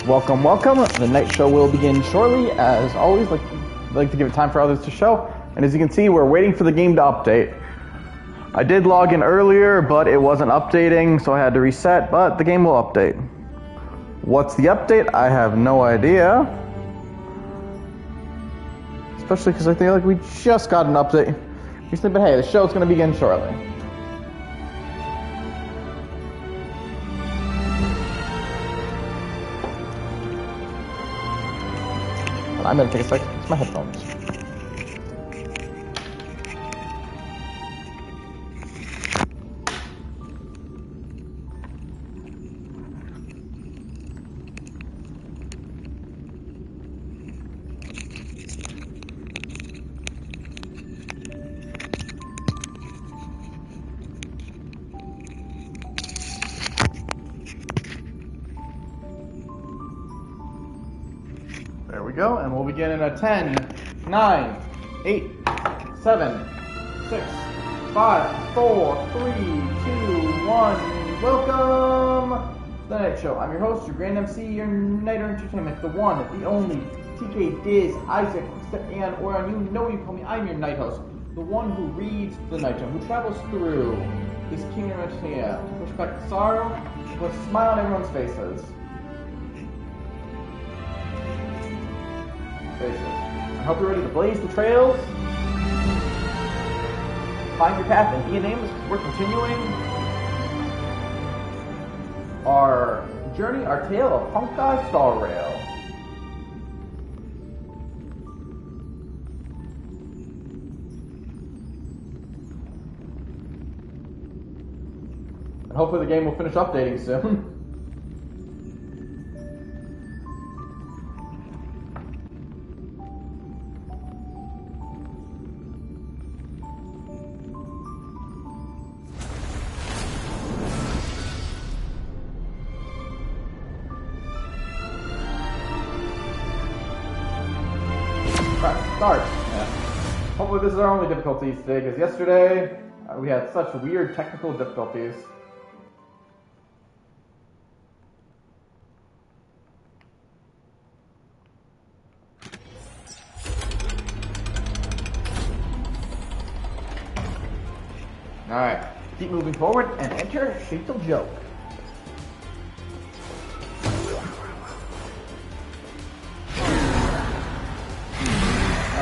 Welcome, welcome. The night show will begin shortly. As always, I'd like to give it time for others to show. And as you can see, we're waiting for the game to update. I did log in earlier, but it wasn't updating, so I had to reset, but the game will update. What's the update? I have no idea. Especially because I think like we just got an update recently, but hey, the show's going to begin shortly. I'm going to take a second. It's my headphones. There we go, and we'll begin in a 10, 9, 8, 7, 6, 5, 4, 3, 2, 1. Welcome to the Night Show. I'm your host, your Grand MC, your Nighter Entertainment, the one, the only, TK Diz, Isaac, and or you know you call me, I'm your Night Host, the one who reads the Night Show, who travels through this kingdom of Tania to push back the sorrow, to put a smile on everyone's faces. I hope you're ready to blaze the trails, find your path, and be nameless, because we're continuing our journey, our tale of Honkai Star Rail. And hopefully the game will finish updating soon. Start. Yeah. Hopefully this is our only difficulties today, because yesterday we had such weird technical difficulties. Alright, keep moving forward and enter Fatal Joke.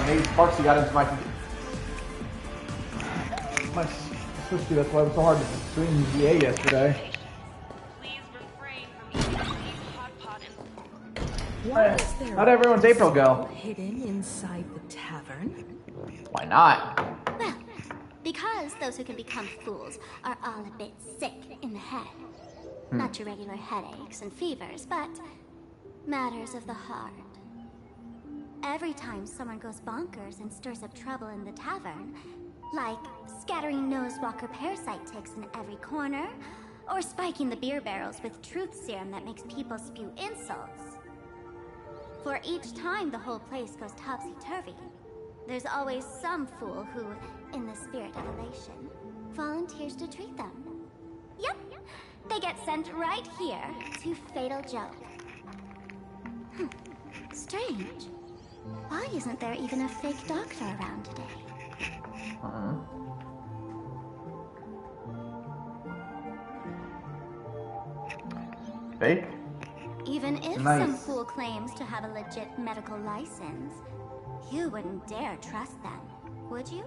Maybe Sparksy got into my Switch 2, that's why it was so hard to stream VA yesterday. Please refrain from eating hot pot and... Why is there how'd everyone's April go? Hidden inside the tavern? Why not? Well, because those who can become fools are all a bit sick in the head. Not your regular headaches and fevers, but matters of the heart. Every time someone goes bonkers and stirs up trouble in the tavern, like scattering nosewalker parasite ticks in every corner, or spiking the beer barrels with truth serum that makes people spew insults. For each time the whole place goes topsy-turvy, there's always some fool who, in the spirit of elation, volunteers to treat them. Yep, they get sent right here to Fatal Joke. Strange. Why isn't there even a fake doctor around today? Fake? Even if some fool claims to have a legit medical license, you wouldn't dare trust them, would you?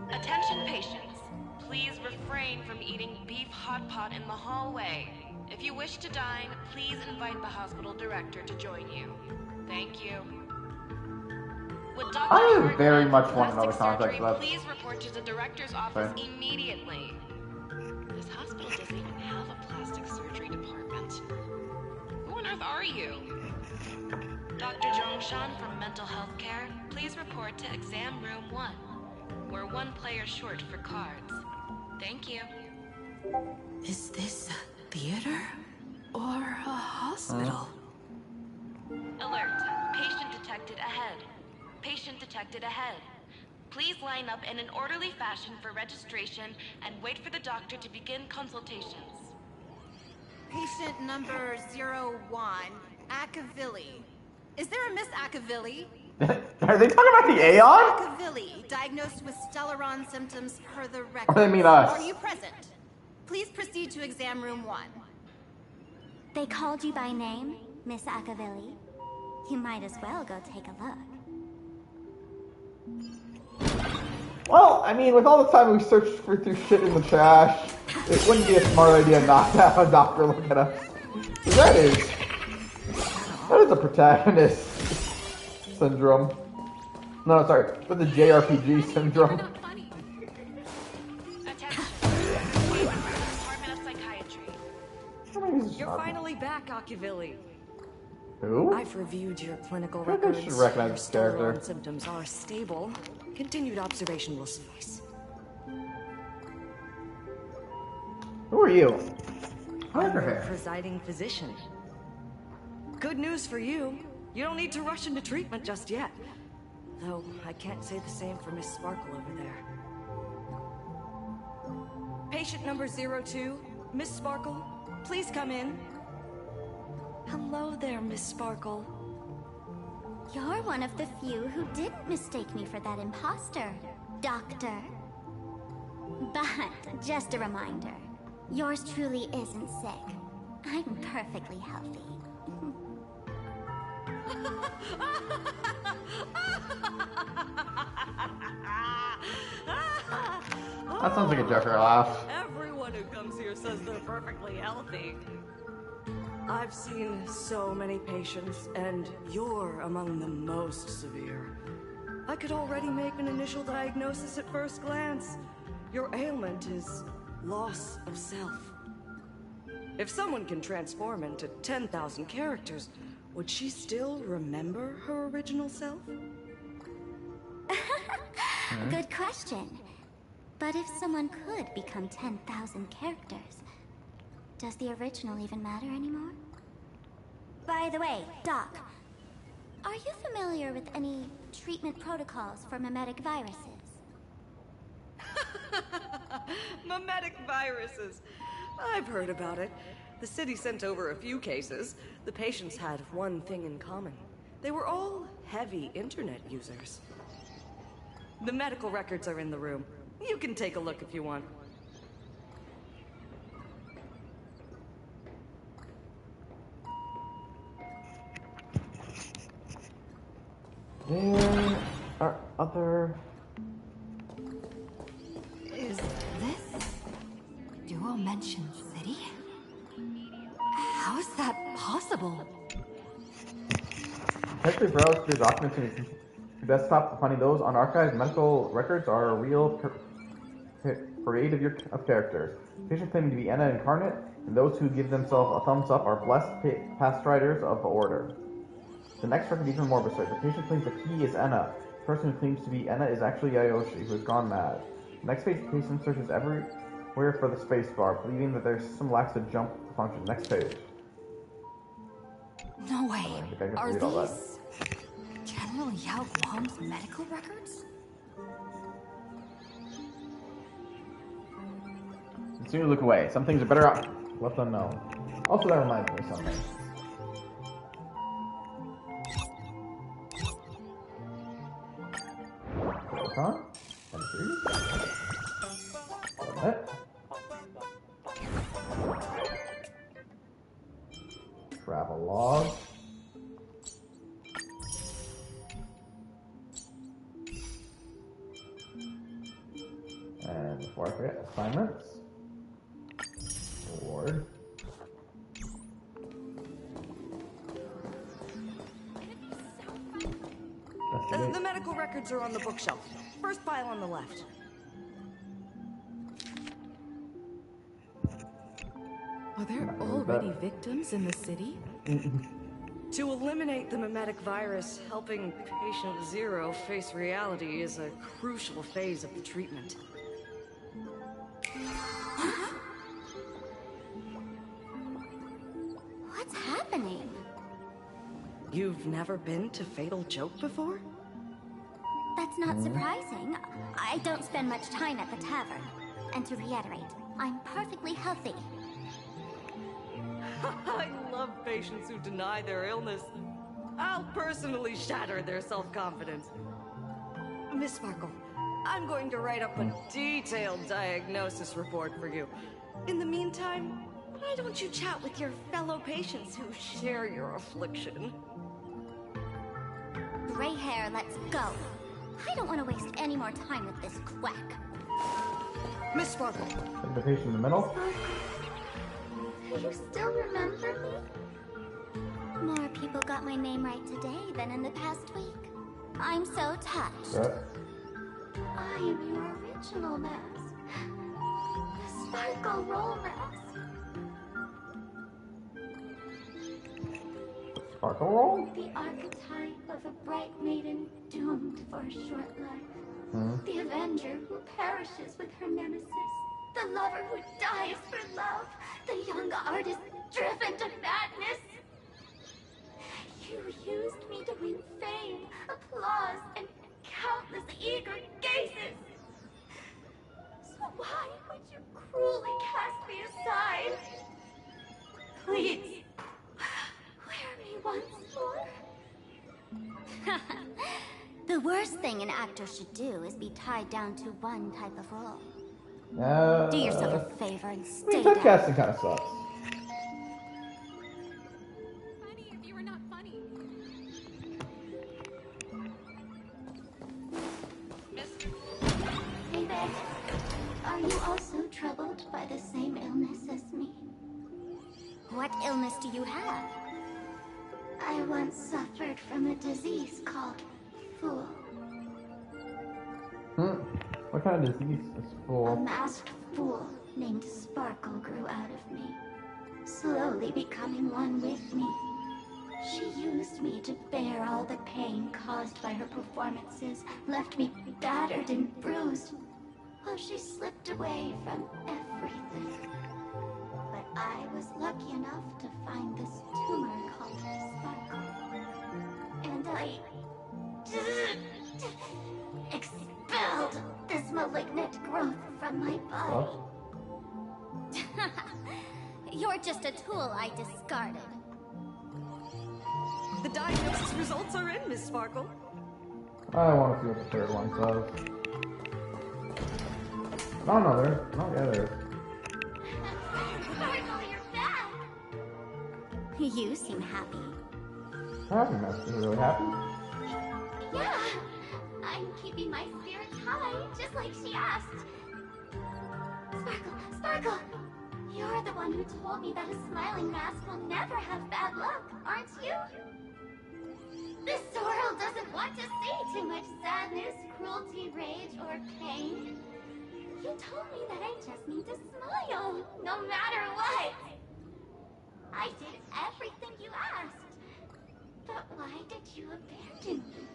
Attention patients, please refrain from eating beef hot pot in the hallway. If you wish to dine, please invite the hospital director to join you. Thank you. I very much want another contact left. Please report to the director's office immediately. This hospital doesn't even have a plastic surgery department. Who on earth are you? Dr. Zhongshan from Mental Health Care, please report to exam room 1. We're one player short for cards. Thank you. Is this a theater or a hospital? Alert. Patient detected ahead. Patient detected ahead. Please line up in an orderly fashion for registration and wait for the doctor to begin consultations. Patient number 01, Akavilli. Is there a Miss Akavilli? Are they talking about the Aeon? Akavilli, diagnosed with Stellaron symptoms per the record. Or they mean us? Are you present? Please proceed to exam room 1. They called you by name, Miss Akavilli. You might as well go take a look. Well, I mean, with all the time we searched for through shit in the trash, it wouldn't be a smart idea not to have a doctor look at us. That is a protagonist syndrome. No, sorry, that's a JRPG syndrome. Attention. Department of Psychiatry. You're finally back, Akavilli. Who? I've reviewed your clinical I think I records. should recognize Your this character. Stellaron symptoms are stable. Continued observation will suffice. Who are you? I like I'm her your hair. presiding physician. Good news for you. You don't need to rush into treatment just yet. Though I can't say the same for Miss Sparkle over there. Patient number 02, Miss Sparkle, please come in. Hello there, Miss Sparkle. You're one of the few who didn't mistake me for that imposter, Doctor. But just a reminder, yours truly isn't sick. I'm perfectly healthy. That sounds like a Joker laugh. Everyone who comes here says they're perfectly healthy. I've seen so many patients, and you're among the most severe. I could already make an initial diagnosis at first glance. Your ailment is loss of self. If someone can transform into 10,000 characters, would she still remember her original self? Good question. But if someone could become 10,000 characters, does the original even matter anymore? By the way, Doc, are you familiar with any treatment protocols for mimetic viruses? Mimetic viruses. I've heard about it. The city sent over a few cases. The patients had one thing in common. They were all heavy internet users. The medical records are in the room. You can take a look if you want. There are other... Is this Dual Mention City? How is that possible? Quickly browse through documents in your desktop, finding those unarchived medical records are a real parade of characters. Patients claiming to be Enna incarnate, and those who give themselves a thumbs up are blessed past riders of the order. The next record even more absurd. The patient claims that he is Enna. The person who claims to be Enna is actually Yayoshi, who has gone mad. The next page, the patient searches everywhere for the space bar, believing that there's some lacks a jump function. Next page. No way. I think I can Are read all that. these General Yao Guang's medical records? As soon as you look away, some things are better out left unknown. Also, that reminds me of something. Click on. Entry. Submit. Travel log. And before I forget, assignments. Reward. The medical records are on the bookshelf. First pile on the left. Are there already victims in the city? To eliminate the mimetic virus, helping patient 0 face reality is a crucial phase of the treatment. What's happening? You've never been to Fatal Joke before? That's not surprising. I don't spend much time at the tavern. And to reiterate, I'm perfectly healthy. I love patients who deny their illness. I'll personally shatter their self-confidence. Miss Sparkle, I'm going to write up a detailed diagnosis report for you. In the meantime, why don't you chat with your fellow patients who share your affliction? Gray hair, let's go. I don't want to waste any more time with this quack. Miss Sparkle. The patient in the middle. Do you still remember me? More people got my name right today than in the past week. I'm so touched. I am your original mask. The Sparkle Roll mask. Sparkle Roll? The archetype of a bright maiden doomed for a short life. The avenger who perishes with her nemesis. The lover who dies for love. The young artist driven to madness. You used me to win fame, applause, and countless eager gazes. So why would you cruelly cast me aside? Please, wear me once more. The worst thing an actor should do is be tied down to one type of role. Do yourself a favor and stay down. Typecasting kind of sucks. Funny if you were not funny. Hey there. Are you also troubled by the same illness as me? What illness do you have? I once suffered from a disease called Fool. What kind of disease is A Fool? masked fool named Sparkle grew out of me, slowly becoming one with me. She used me to bear all the pain caused by her performances, left me battered and bruised, while she slipped away from everything. But I was lucky enough to find this tumor called Sparkle. And I expelled this malignant growth from my body. You're just a tool I discarded. The diagnosis results are in, Miss Sparkle. I want to see what the third one says. No, there. Oh, yeah, there. Sparkle, you're back! You seem happy. Happy mess. Is it really happy? Yeah, I'm keeping my spirits high, just like she asked. Sparkle, you're the one who told me that a smiling mask will never have bad luck, aren't you? This world doesn't want to see too much sadness, cruelty, rage, or pain. You told me that I just need to smile, no matter what. I did everything you asked. But why did you abandon me?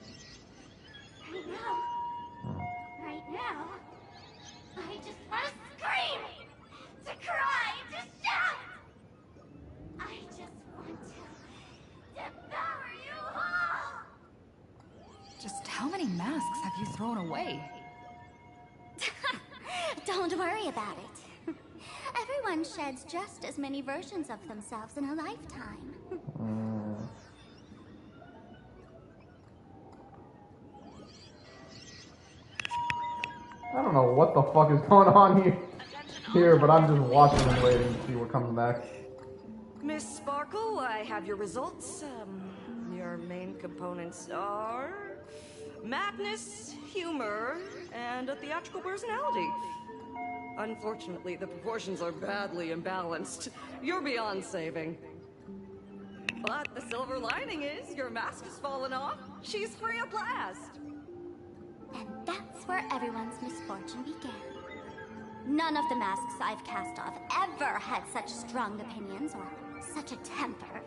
Right now, I just want to scream, to cry, to shout. I just want to devour you all. Just how many masks have you thrown away? Don't worry about it. Everyone sheds just as many versions of themselves in a lifetime. I don't know what the fuck is going on here, but I'm just watching and waiting to see what comes next. Miss Sparkle, I have your results. Your main components are madness, humor, and a theatrical personality. Unfortunately, the proportions are badly imbalanced. You're beyond saving. But the silver lining is your mask has fallen off. She's free at last. And that's where everyone's misfortune began. None of the masks I've cast off ever had such strong opinions or such a temper.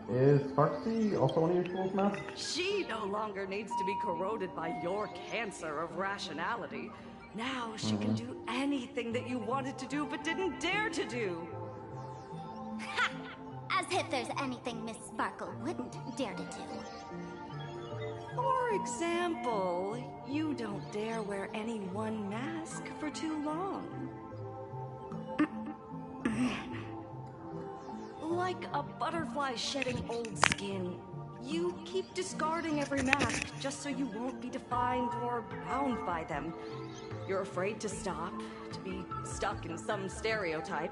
Is Sparksy also one of your fool's masks? She no longer needs to be corroded by your cancer of rationality. Now she can do anything that you wanted to do but didn't dare to do. Ha! As if there's anything Miss Sparkle wouldn't dare to do. For example, you don't dare wear any one mask for too long. Like a butterfly shedding old skin, you keep discarding every mask just so you won't be defined or bound by them. You're afraid to stop, to be stuck in some stereotype.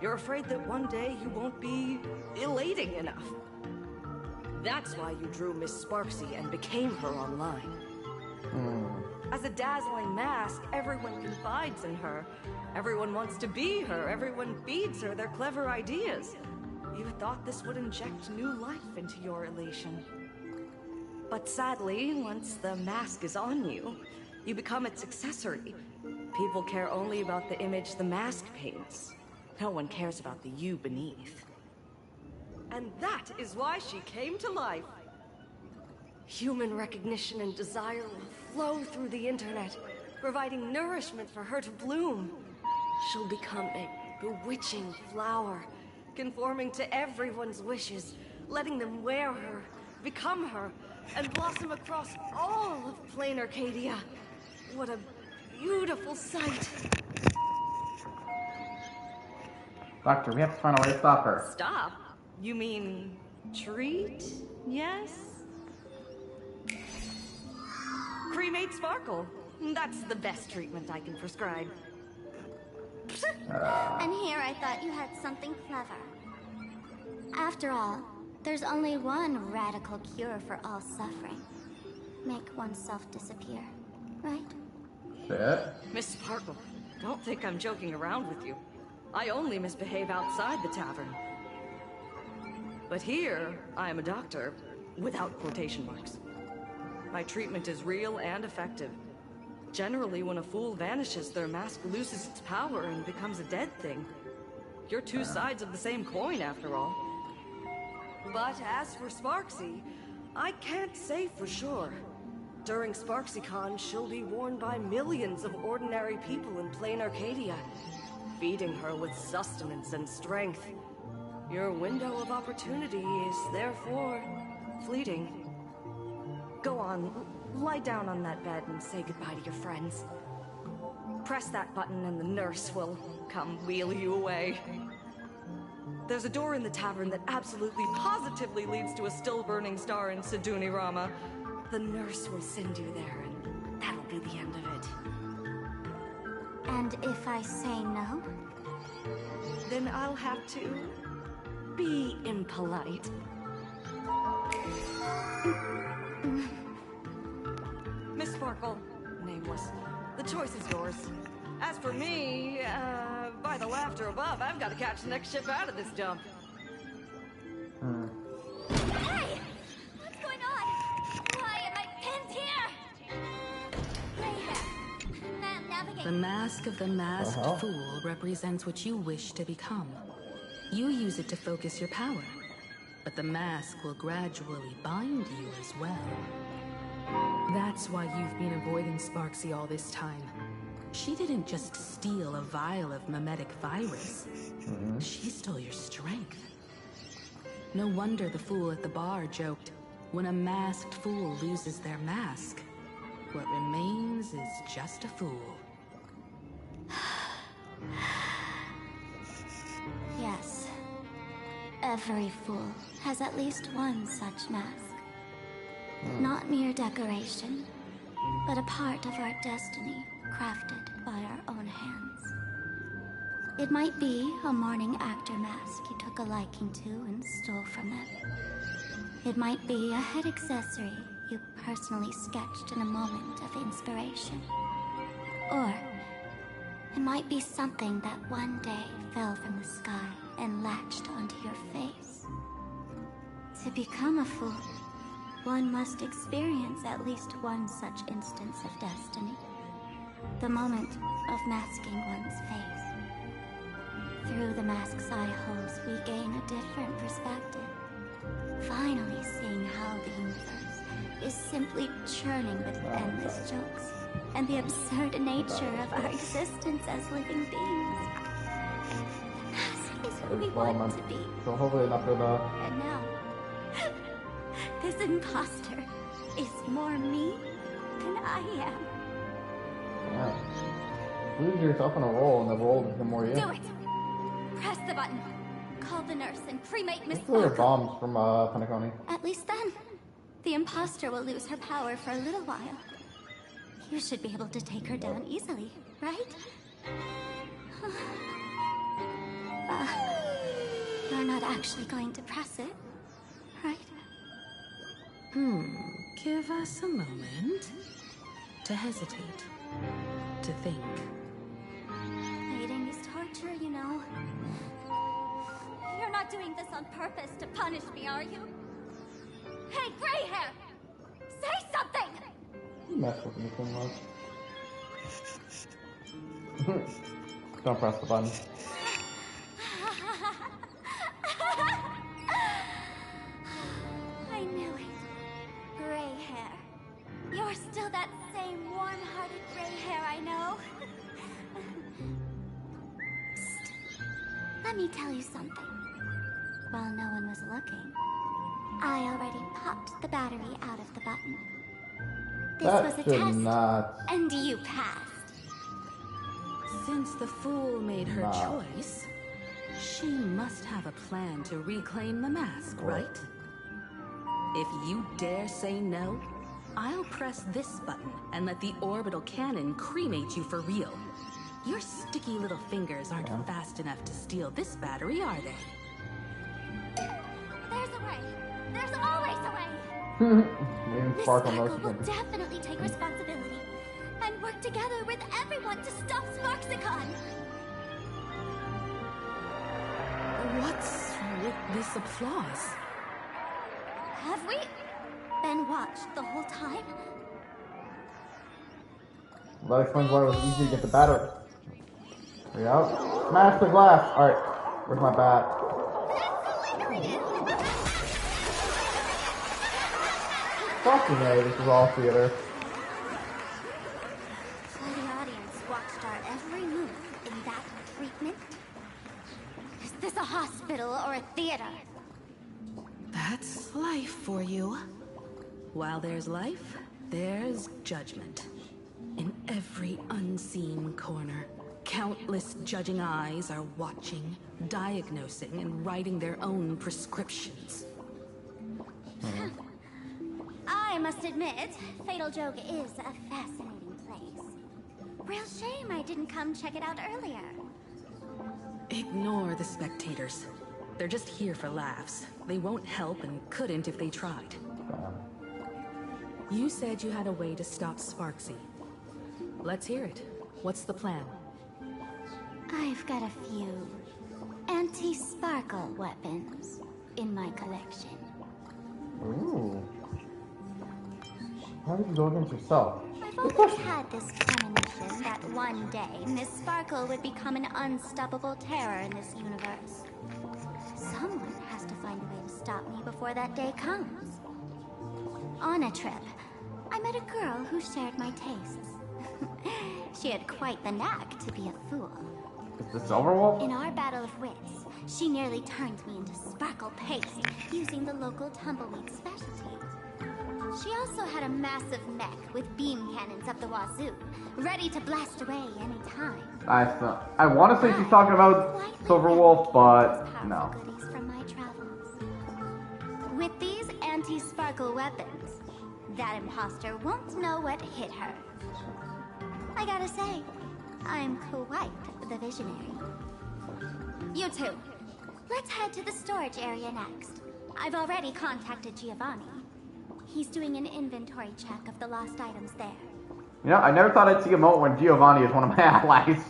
You're afraid that one day you won't be elating enough. That's why you drew Miss Sparksy and became her online. As a dazzling mask, everyone confides in her. Everyone wants to be her. Everyone feeds her their clever ideas. You thought this would inject new life into your elation. But sadly, once the mask is on you, you become its accessory. People care only about the image the mask paints. No one cares about the you beneath. And that is why she came to life. Human recognition and desire will flow through the internet, providing nourishment for her to bloom. She'll become a bewitching flower, conforming to everyone's wishes, letting them wear her, become her, and blossom across all of plain Arcadia. What a beautiful sight. Doctor, we have to find a way to stop her. Stop? You mean treat? Yes? Cremate Sparkle. That's the best treatment I can prescribe. And here I thought you had something clever. After all, there's only one radical cure for all suffering. Make oneself disappear, right? Shit. Miss Sparkle, don't think I'm joking around with you. I only misbehave outside the tavern. But here, I am a doctor, without quotation marks. My treatment is real and effective. Generally, when a fool vanishes, their mask loses its power and becomes a dead thing. You're two sides of the same coin, after all. But as for Sparksy, I can't say for sure. During SparksyCon, she'll be worn by millions of ordinary people in plain Arcadia, feeding her with sustenance and strength. Your window of opportunity is therefore fleeting. Go on, lie down on that bed and say goodbye to your friends. Press that button and the nurse will come wheel you away. There's a door in the tavern that absolutely positively leads to a still-burning star in Siduni Rama. The nurse will send you there, and that'll be the end of it. And if I say no? Then I'll have to be impolite. Miss Sparkle, nameless, the choice is yours. As for me, by the laughter above, I've got to catch the next ship out of this dump. Hey! What's going on? Why am I pinned here? Lay there. Navigate. The mask of the masked fool represents what you wish to become. You use it to focus your power, but the mask will gradually bind you as well. That's why you've been avoiding Sparksy all this time. She didn't just steal a vial of mimetic virus. She stole your strength. No wonder the fool at the bar joked, when a masked fool loses their mask, what remains is just a fool. Yes. Every fool has at least one such mask. Not mere decoration, but a part of our destiny, crafted by our own hands. It might be a morning actor mask you took a liking to and stole from them. It might be a head accessory you personally sketched in a moment of inspiration. Or it might be something that one day fell from the sky and latched onto your face. To become a fool, one must experience at least one such instance of destiny. The moment of masking one's face. Through the mask's eye holes, we gain a different perspective. Finally seeing how the universe is simply churning with endless jokes, and the absurd nature of our existence as living beings. The mask is who we want to be. So hopefully after the... And now, this imposter is more me than I am. Yeah. Lose yourself in a role, and the role is the more you. Do it! Press the button. Call the nurse and cremate Miss Those are Sparkle. bombs from Penacony. At least then, the imposter will lose her power for a little while. You should be able to take her down easily, right? You're not actually going to press it, right? Give us a moment to hesitate, to think. Waiting is torture, you know. You're not doing this on purpose to punish me, are you? Hey, gray hair! Say something! You mess with me too much. Don't press the button. I knew it. Gray hair. You're still that same warm-hearted gray hair I know. Psst. Let me tell you something. While no one was looking, I already popped the battery out of the button. This was a test, and you passed. Since the fool made her choice, she must have a plan to reclaim the mask, right? If you dare say no, I'll press this button and let the orbital cannon cremate you for real. Your sticky little fingers aren't fast enough to steal this battery, are they? There's a way. There's always a way. Miss Sparkle will definitely take responsibility and work together with everyone to stop Sparksicon. What's with this applause? Have we been watched the whole time? Well, that explains why it was easy to get the battery. There you go. Smash the glass. Alright, where's my bat? Fucking A, this is all theater. So the audience watched our every move in that treatment? Is this a hospital or a theater? That's life for you. While there's life, there's judgment. In every unseen corner, countless judging eyes are watching, diagnosing, and writing their own prescriptions. I must admit, Fatal Joke is a fascinating place. Real shame I didn't come check it out earlier. Ignore the spectators. They're just here for laughs. They won't help and couldn't if they tried. You said you had a way to stop Sparksy. Let's hear it. What's the plan? I've got a few anti-sparkle weapons in my collection. Ooh. How did you go against yourself? I've always had this premonition that one day Miss Sparkle would become an unstoppable terror in this universe. Someone has to find a way to stop me before that day comes. On a trip, I met a girl who shared my tastes. She had quite the knack to be a fool. Is this Silverwolf? In our battle of wits, she nearly turned me into sparkle paste using the local tumbleweed specialty. She also had a massive mech with beam cannons up the wazoo, ready to blast away any time. I want to say she's talking about Silverwolf, but no. Goodies from my travels. With these anti-sparkle weapons, that imposter won't know what hit her. I gotta say, I'm quite the visionary. You two, let's head to the storage area next. I've already contacted Giovanni. He's doing an inventory check of the lost items there. You know, I never thought I'd see a moment when Giovanni is one of my allies.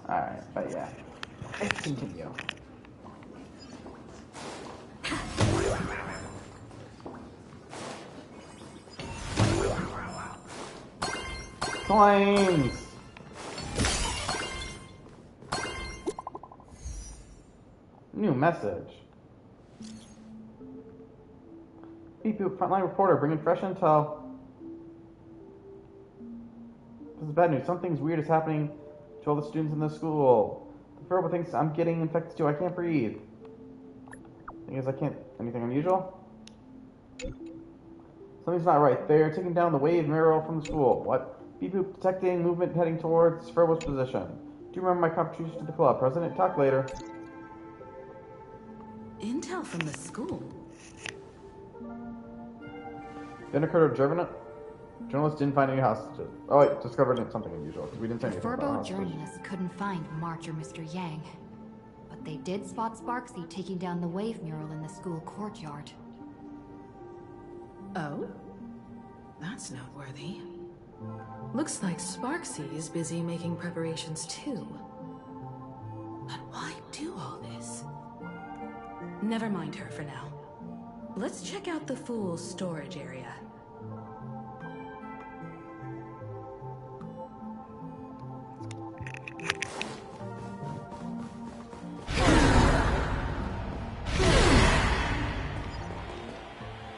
Alright, but yeah. Let's continue. Flames! New message. Beep boop, frontline reporter, bringing fresh intel. This is bad news. Something's weird is happening to all the students in the school. The Furbo thinks I'm getting infected too. I can't breathe. Thing is, I can't. Anything unusual? Something's not right. They're taking down the wave mural from the school. What? Beep boop, detecting movement heading towards Furbo's position. Do you remember my contribution to the club? President, talk later. Intel from the school? Then occurred a journalist didn't find any hostages. Oh wait, discovered something unusual, because we didn't say The anything about Furbo hostages. journalists couldn't find March or Mr. Yang, but they did spot Sparksy taking down the wave mural in the school courtyard. Oh? That's noteworthy. Looks like Sparksy is busy making preparations too. But why do all this? Never mind her for now. Let's check out the Fool's storage area.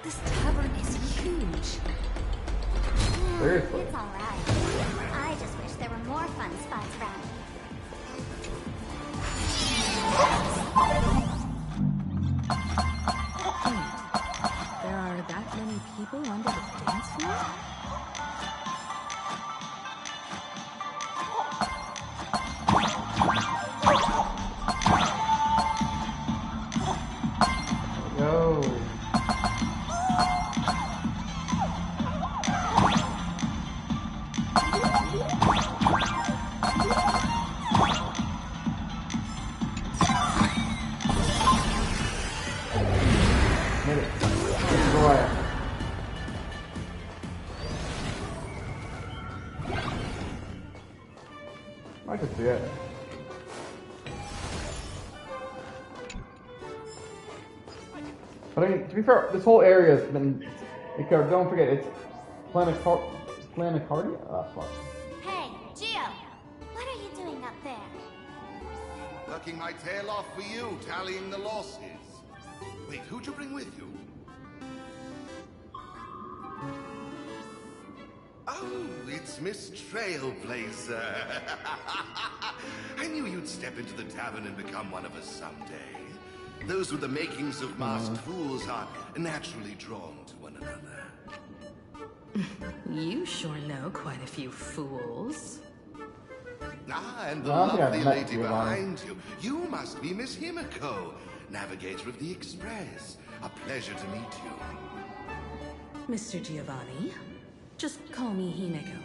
This tavern is huge. Seriously. It's alright. I just wish there were more fun spots around. There are that many people under the dance floor? Yo. Hit it. Destroy it. I could see it. But I mean, to be fair, this whole area has been. Don't forget, it's Planicardia? Ah, fuck. Hey, Gio! What are you doing up there? Working my tail off for you, tallying the losses. Wait, who'd you bring with you? Oh, it's Miss Trailblazer. I knew you'd step into the tavern and become one of us someday. Those with the makings of masked fools are naturally drawn to one another. You sure know quite a few fools. Ah, and the Well, I think I've lovely met lady you, behind you. You must be Miss Himiko, navigator of the Express. A pleasure to meet you. Mr. Giovanni, just call me Himeko.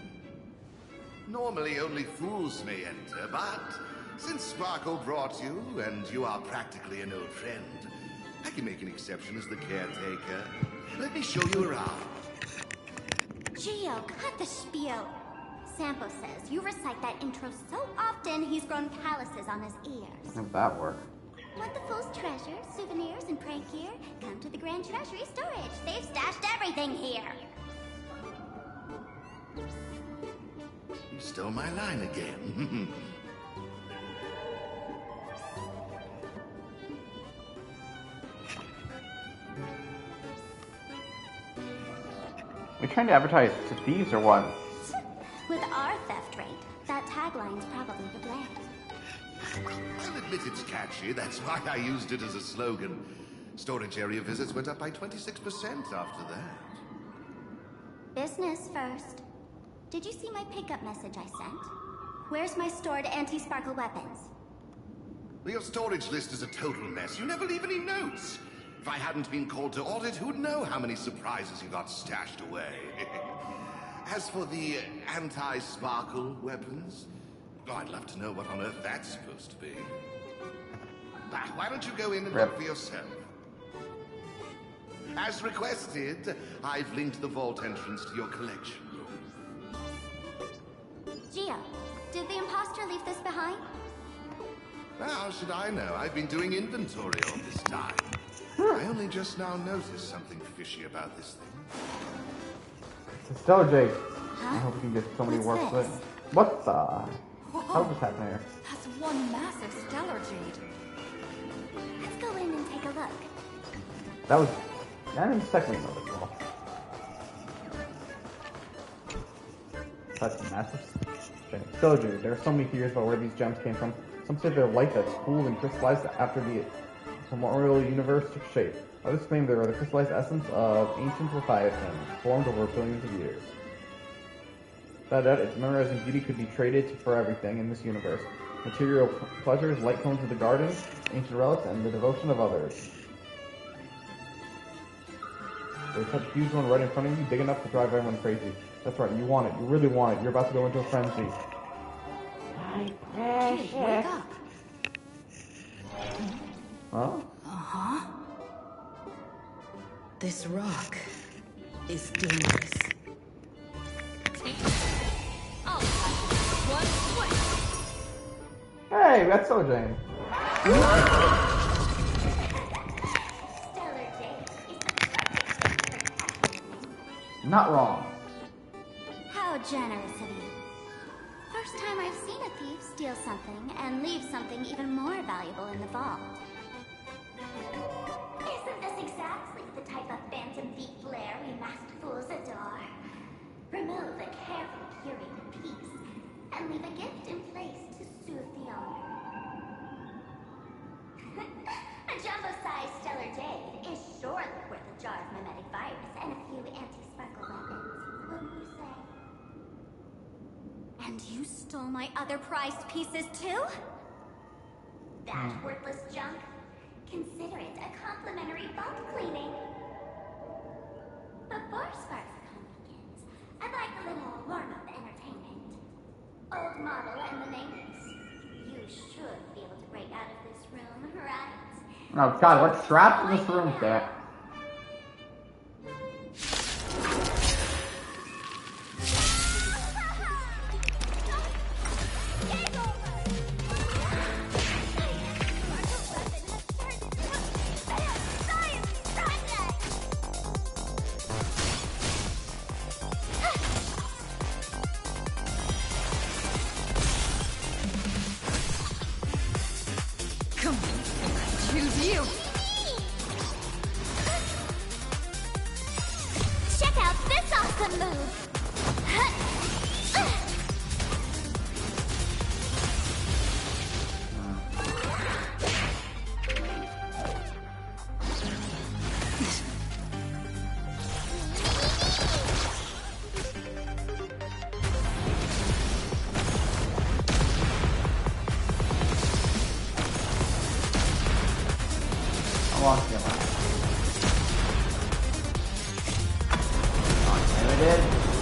Normally only fools may enter, but since Sparkle brought you, and you are practically an old friend, I can make an exception as the caretaker. Let me show you around. Gio, cut the spiel. Sampo says you recite that intro so often he's grown calluses on his ears. How'd that work? Want the fool's treasures, souvenirs, and prank gear? Come to the Grand Treasury Storage. They've stashed everything here. You stole my line again. Are you trying to advertise to thieves or what? With our theft rate, that tagline's probably the blame. I'll admit it's catchy. That's why I used it as a slogan. Storage area visits went up by 26% after that. Business first. Did you see my pickup message I sent? Where's my stored anti-sparkle weapons? Well, your storage list is a total mess. You never leave any notes. If I hadn't been called to audit, who'd know how many surprises you got stashed away? As for the anti-sparkle weapons, oh, I'd love to know what on earth that's supposed to be. Ah, why don't you go in and look for yourself? As requested, I've linked the vault entrance to your collection room. Gio, did the imposter leave this behind? How should I know? I've been doing inventory all this time. I only just now noticed something fishy about this thing. It's a stellar jade. Huh? I hope we can get somebody who What's works with this? it. What the? Whoa. How just happened here? That's one massive stellar jade. Let's go in and take a look. That was... I didn't technically know this well. That's massive. So, dude, there are so many theories about where these gems came from. Some say they're light that's cooled and crystallized after the primordial universe took shape. Others claim they are the crystallized essence of ancient Leviathan, formed over billions of years. Without doubt, its memorizing beauty could be traded for everything in this universe. Material pleasures, light cones of the garden, ancient relics, and the devotion of others. There's such a huge one right in front of you, big enough to drive everyone crazy. That's right, you want it. You really want it. You're about to go into a frenzy. Kid, wake up. Huh? Uh-huh. This rock is dangerous. Hey, that's so Jane. Stellar Jade is the perfect Not wrong. How generous of you. First time I've seen a thief steal something and leave something even more valuable in the vault. Isn't this exactly the type of phantom thief flair we masked fools adore? Remove a carefully curated piece and leave a gift in place to soothe the owner. A jumbo-sized stellar jade is surely worth a jar of mimetic virus and a few anti-sparkle weapons, wouldn't you say? And you stole my other prized pieces too? That worthless junk? Consider it a complimentary vault cleaning. Before Sparks Con begins, I'd like a little warm-up entertainment. Old model and the nameless. You should be able to break out of this room, right? Oh god, we're trapped in this room, Cat. Check out this awesome move!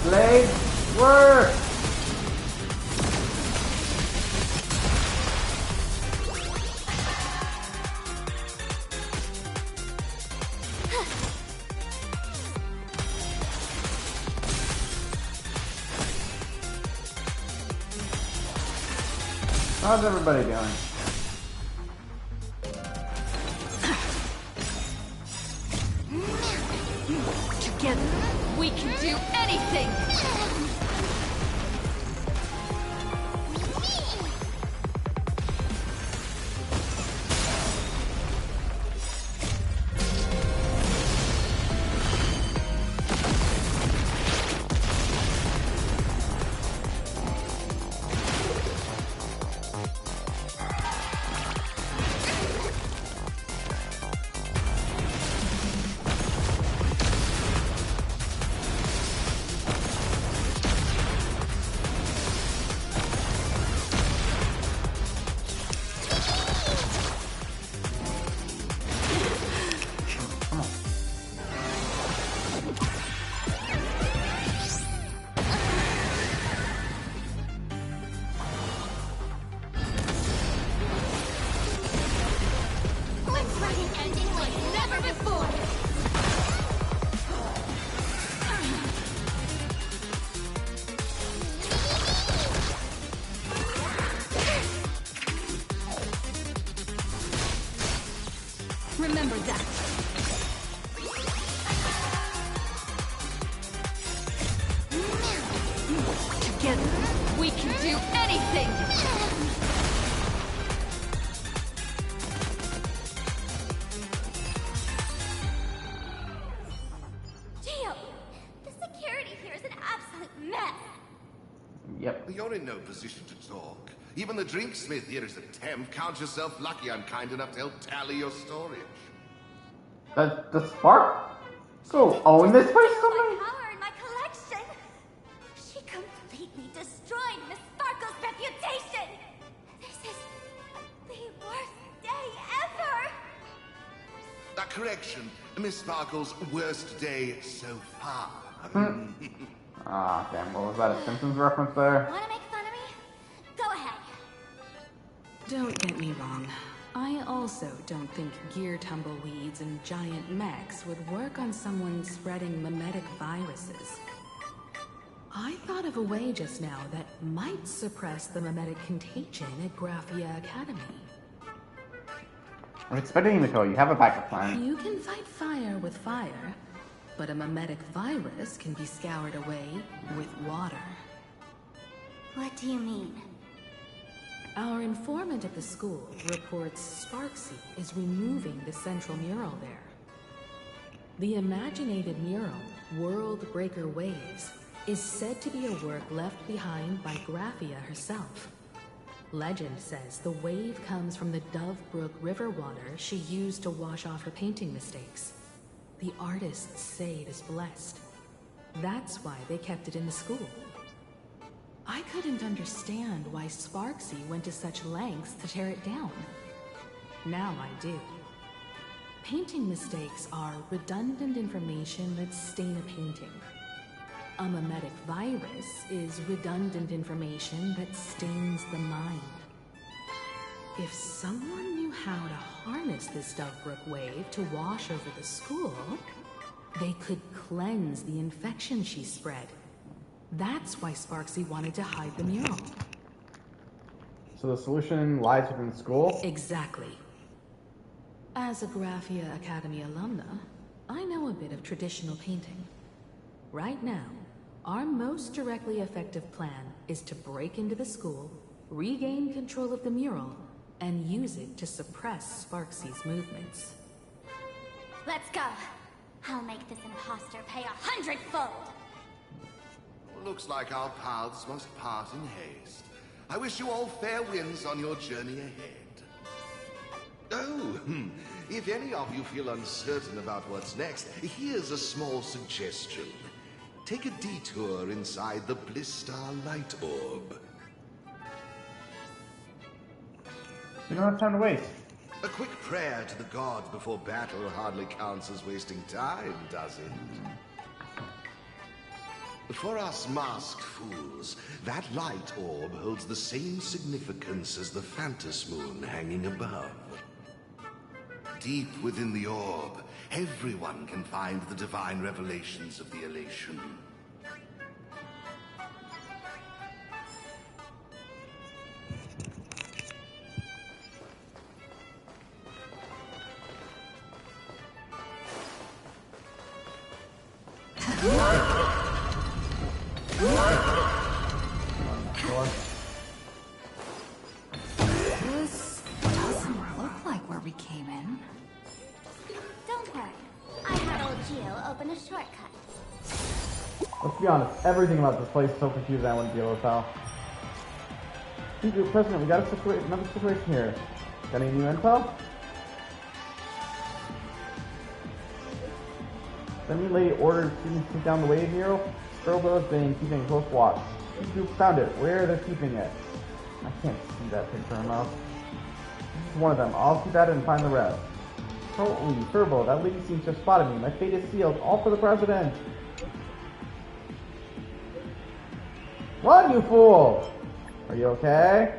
Blade work! How's everybody doing? Together, we can do anything! Remember that. Together, we can do anything! You're in no position to talk. Even the drinksmith here is a temp. Count yourself lucky I'm kind enough to help tally your storage. The spark? Go own this place somebody? My power in my collection. She completely destroyed Miss Sparkle's reputation. This is the worst day ever. A correction. Miss Sparkle's worst day so far. Ah, damn, what was that, a Simpsons reference there? Wanna make fun of me? Go ahead. Don't get me wrong. I also don't think gear tumbleweeds and giant mechs would work on someone spreading mimetic viruses. I thought of a way just now that might suppress the mimetic contagion at Graphia Academy. I'm expecting you to go. You have a backup plan. You can fight fire with fire, but a mimetic virus can be scoured away with water. What do you mean? Our informant at the school reports Sparksy is removing the central mural there. The imaginated mural, World Breaker Waves, is said to be a work left behind by Graphia herself. Legend says the wave comes from the Dove Brook river water she used to wash off her painting mistakes. The artists say it is blessed. That's why they kept it in the school. I couldn't understand why Sparksy went to such lengths to tear it down. Now I do. Painting mistakes are redundant information that stain a painting. A mimetic virus is redundant information that stains the mind. If someone knew how to harness this Dovebrook wave to wash over the school, they could cleanse the infection she spread. That's why Sparksy wanted to hide the mural. So the solution lies within school? Exactly. As a Graphia Academy alumna, I know a bit of traditional painting. Right now, our most directly effective plan is to break into the school, regain control of the mural, and use it to suppress Sparksy's movements. Let's go. I'll make this imposter pay 100-fold. Looks like our paths must part in haste. I wish you all fair winds on your journey ahead. Oh, if any of you feel uncertain about what's next, here's a small suggestion. Take a detour inside the Blistar Light Orb. We don't have time to waste. A quick prayer to the gods before battle hardly counts as wasting time, does it? For us masked fools, that light orb holds the same significance as the Phantas Moon hanging above. Deep within the orb, everyone can find the divine revelations of the elation. This doesn't look like where we came in. Don't worry. I had old Gio open a shortcut. Let's be honest, everything about this place is so confusing I wouldn't be able to tell. President, we got another situation here. Got any new intel? Semi-lady ordered students to take down the wave mural. Strobo has been keeping close watch. You found it. Where they're keeping it? I can't see that picture enough. This is one of them. I'll keep at it and find the rest. Holy Turbo, that lady seems to have spotted me. My fate is sealed. All for the president. Run, you fool! Are you okay?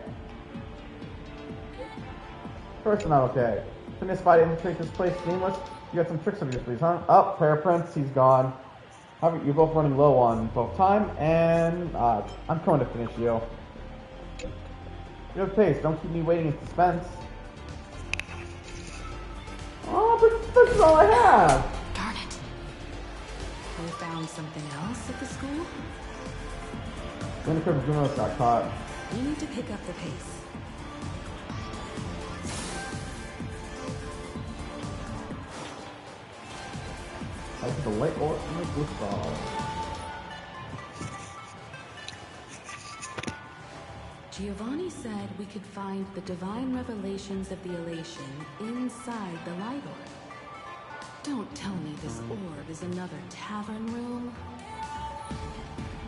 Of course I'm not okay. Couldn't this fight infiltrate this place seamless? You got some tricks up your sleeves, huh? Oh, Fair Prince, he's gone. However, you're both running low on both time, and I'm going to finish you. You have pace, don't keep me waiting in suspense. Oh, but this is all I have! Darn it. We found something else at the school? Winnicott Junos got caught. We need to pick up the pace. I took the light or make this ball. Giovanni said we could find the divine revelations of the elation inside the light orb. Don't tell me this orb is another tavern room.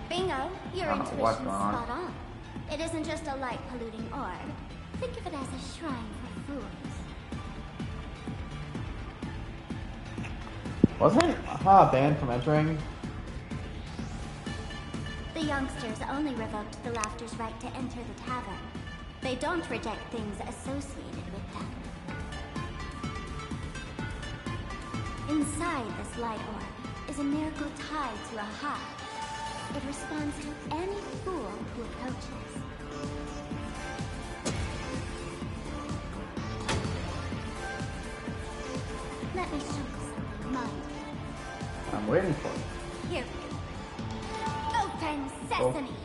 Bingo, your I don't know what's intuition's going on. spot on. It isn't just a light-polluting orb. Think of it as a shrine for fools. Wasn't Ha banned from entering? The youngsters only revoked the Laughter's right to enter the tavern. They don't reject things associated with them. Inside this light orb is a miracle tied to a Ha. It responds to any fool who approaches. Let me show you something, mind. I'm waiting for it. Here we go. Open sesame!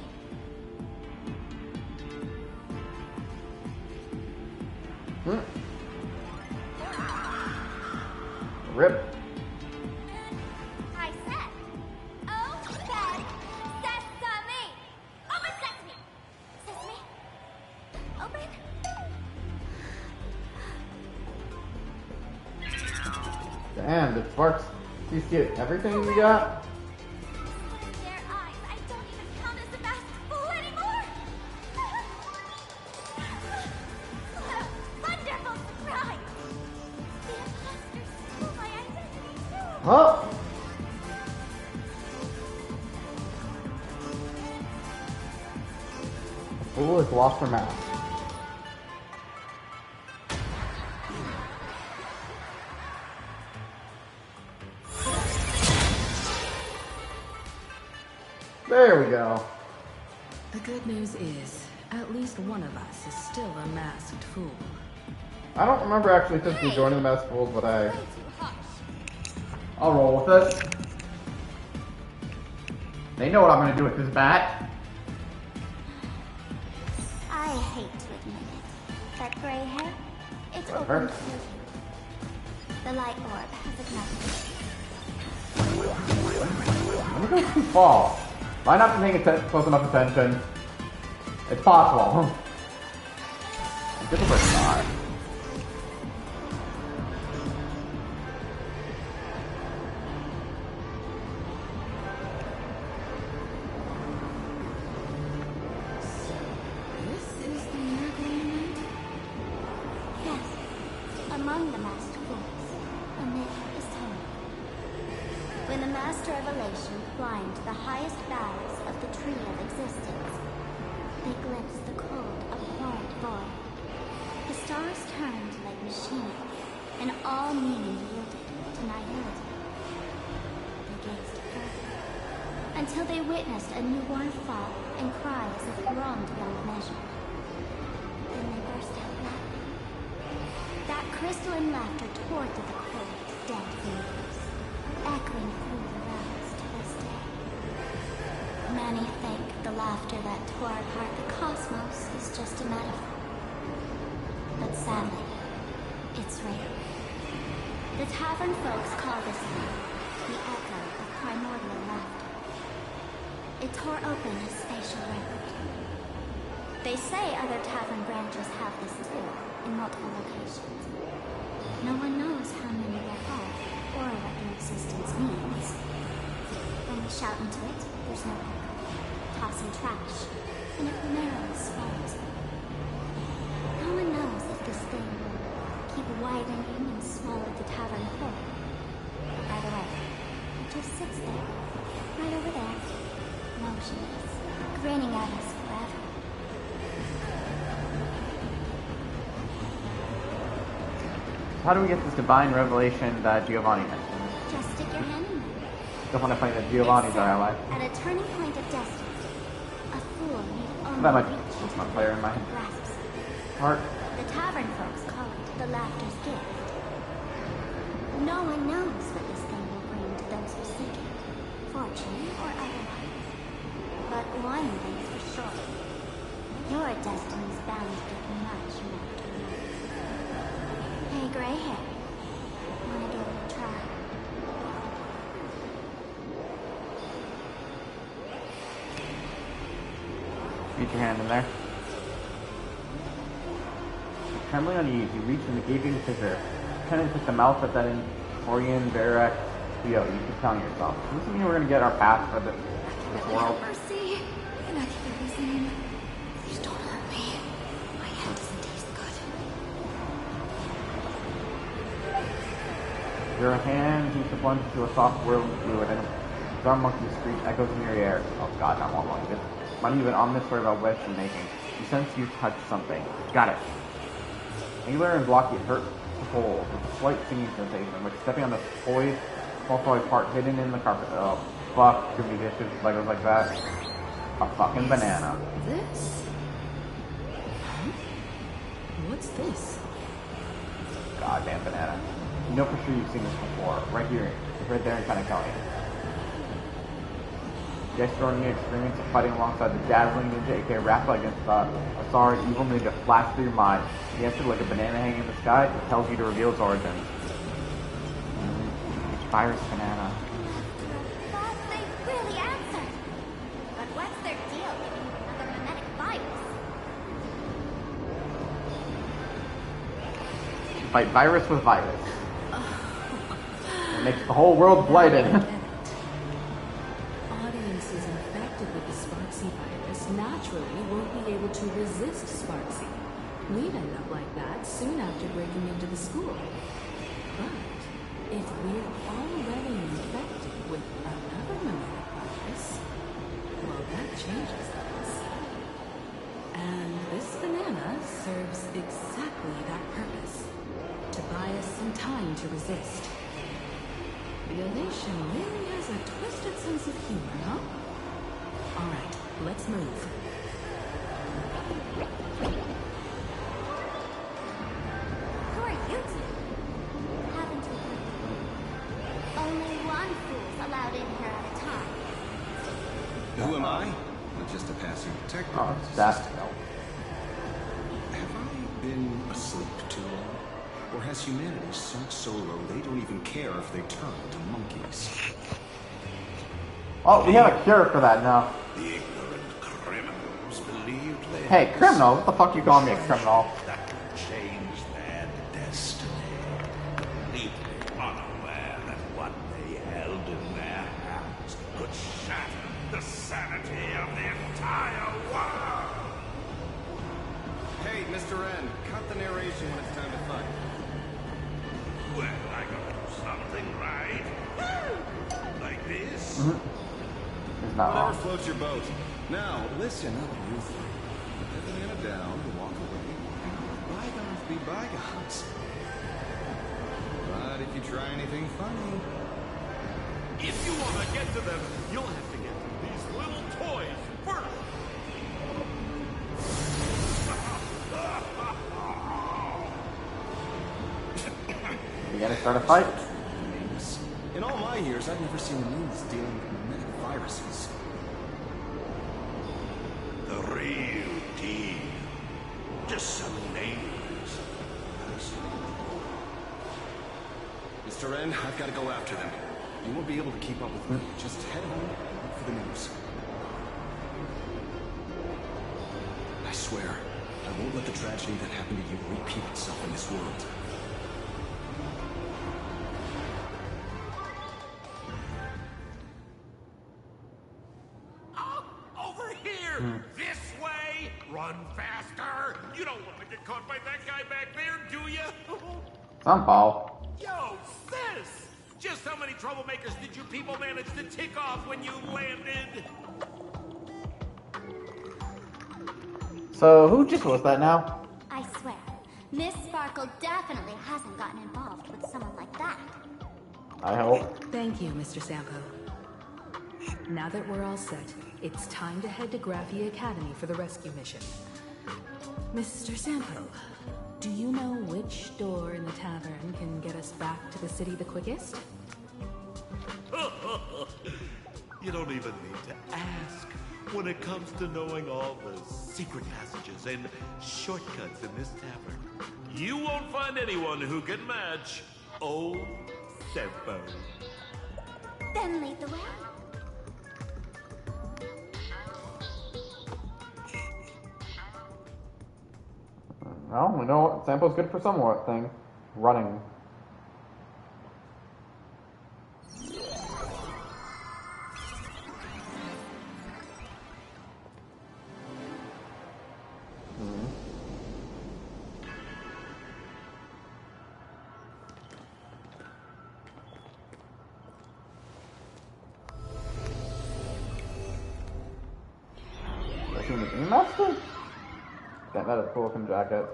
Rip. I said, open sesame! Open sesame! Sesame? Open? Damn, did Sparks get everything we got? Look at their eyes. I don't even count as a masked fool anymore! What a wonderful surprise! The imposters stole my identity too! Huh? The fool has lost her mask. There we go. The good news is, at least one of us is still a masked fool. I don't remember actually physically joining the masked fools, but I'll roll with it. They know what I'm gonna do with this bat. I hate to admit it. That gray hair, it's Whatever. open to you. The light orb has ignited. I'm gonna go too far. Might not be paying close enough attention. It's possible. Give it a shot. This is the miracle night? Yes, among the masked fools, a myth is told. When the Master of Elation climbed the highest boughs of the Tree of Existence, they glimpsed the cold, abhorrent void. The stars turned like machinery, and all meaning yielded to nihility. They gazed further, until they witnessed a newborn fall and cries of groaned beyond measure. Then they burst out laughing. That crystalline laughter tore through the cold, dead universe, echoing through the realms to this day. Many think the laughter that tore apart the cosmos is just a metaphor. But sadly, it's real. The tavern folks call this one the echo of primordial laughter. It tore open a spatial record. They say other tavern branches have this too, in multiple locations. No one knows how many there are, or what their existence means. When we shout into it, there's no echo. Tossing trash, and it merrily swallows it. No one knows if this thing will keep widening and swallow the tavern whole. Either way, it just sits there, right over there, motionless, grinning at us forever. How do we get this divine revelation that Giovanni mentioned? Just stick your hand in there. Don't want to find that Giovanni's our ally. At a turning point of destiny, a fool need only That might be reach that's into my player in my and grasp it. heart. The tavern folks call it the laughter's gift. No one knows what this thing will bring to those who seek it, fortune or otherwise. But one thing's for sure. Your destiny's bound to get much more dramatic. Hey, gray hair. Wanna give it a try? Get your hand in there. Trembling on your knees, you reach in the gaping fissure. Tendon took the mouth at that Orion Barak. Yo, you keep telling yourself. Does this mean we're gonna get our path for this world? Mercy. Can I hear his name? Please don't hurt me. My head doesn't taste good. Your hand seems to plunge into a soft whirling fluid, and a drum monkey's screech echoes in your ear. Oh god, not more monkeys. Might even ominous story about what she's making. You sense you touched something. Got it. Angular and blocky, it hurt to hold, with a slight stinging sensation, like stepping on the poised, small part hidden in the carpet. Oh, fuck, too many dishes, Legos like that. A fucking banana. This? Huh? What's this? Goddamn banana. You know for sure you've seen this before. Right here. It's right there in Kanekone. The extraordinary experience of fighting alongside the dazzling ninja, aka Raphael, against a sorry evil ninja flashed through your mind. The answer, like a banana hanging in the sky, it tells you to reveal its origins. Virus banana. But they really answered. But what's their deal giving you another mimetic virus? Fight virus with virus. It makes the whole world blighted. Audiences infected with the Sparksy virus naturally won't be able to resist Sparksy. We'd end up like that soon after breaking into the school. But if we're already infected with another mimetic virus, well, that changes things. And this banana serves exactly that purpose. To buy us some time to resist. The elation really has a twisted sense of humor, huh? Alright, let's move. Who are you two? Haven't you heard? Only one fool's allowed in here at a time. Who am I? I'm just a passing detective. Oh, that's no. Have I been asleep too long? Or has humanity sunk so low they don't even care if they turn to monkeys? Oh, we have a cure for that now. The ignorant criminals believed they Hey, had criminal? What the fuck you calling me a criminal? that could change their destiny, completely unaware that what they held in their hands could shatter the sanity of the entire world. Hey, Mr. N, cut the narration when it's time to fight. Well, I gotta do something right. Like this? It's not Whatever wrong. floats your boat. Now, listen up, you three. Put the banana down and walk away. Bygones be bygones. But if you try anything funny... If you want to get to them, you'll have to get to these little toys first. You gonna start a fight? names. In all my years, I've never seen news dealing with mimetic viruses. The real deal. Just some names. Mr. N, I've got to go after them. You won't be able to keep up with me. Just head home and look for the news. I swear, I won't let the tragedy that happened to you repeat itself in this world. Over here! This way! Run faster! You don't want to get caught by that guy back there, do you? Some ball. Yo, sis! Just how many troublemakers did you people manage to tick off when you landed? So, who just was that now? I swear, Miss Sparkle definitely hasn't gotten involved with someone like that. I hope. Thank you, Mr. Sampo. Now that we're all set, it's time to head to Graphia Academy for the rescue mission. Mr. Sampo, do you know which door in the tavern can get us back to the city the quickest? You don't even need to ask when it comes to knowing all the secret passages and shortcuts in this tavern. You won't find anyone who can match old Sempo. Then lead the way. Well, we know Sampo's good for somewhat thing. Running. Master? Damn, that is a cool looking jacket.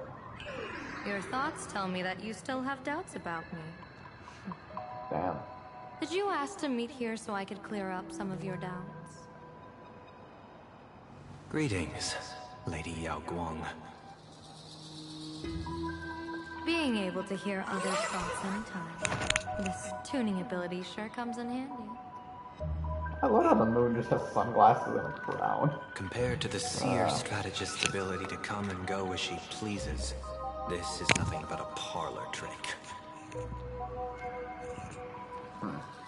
Your thoughts tell me that you still have doubts about me. Damn. Did you ask to meet here so I could clear up some of your doubts? Greetings, Lady Yao Guang. Being able to hear others' thoughts anytime. This tuning ability sure comes in handy. I love how the moon just has sunglasses and a crown. Compared to the seer strategist's ability to come and go as she pleases, this is nothing but a parlor trick.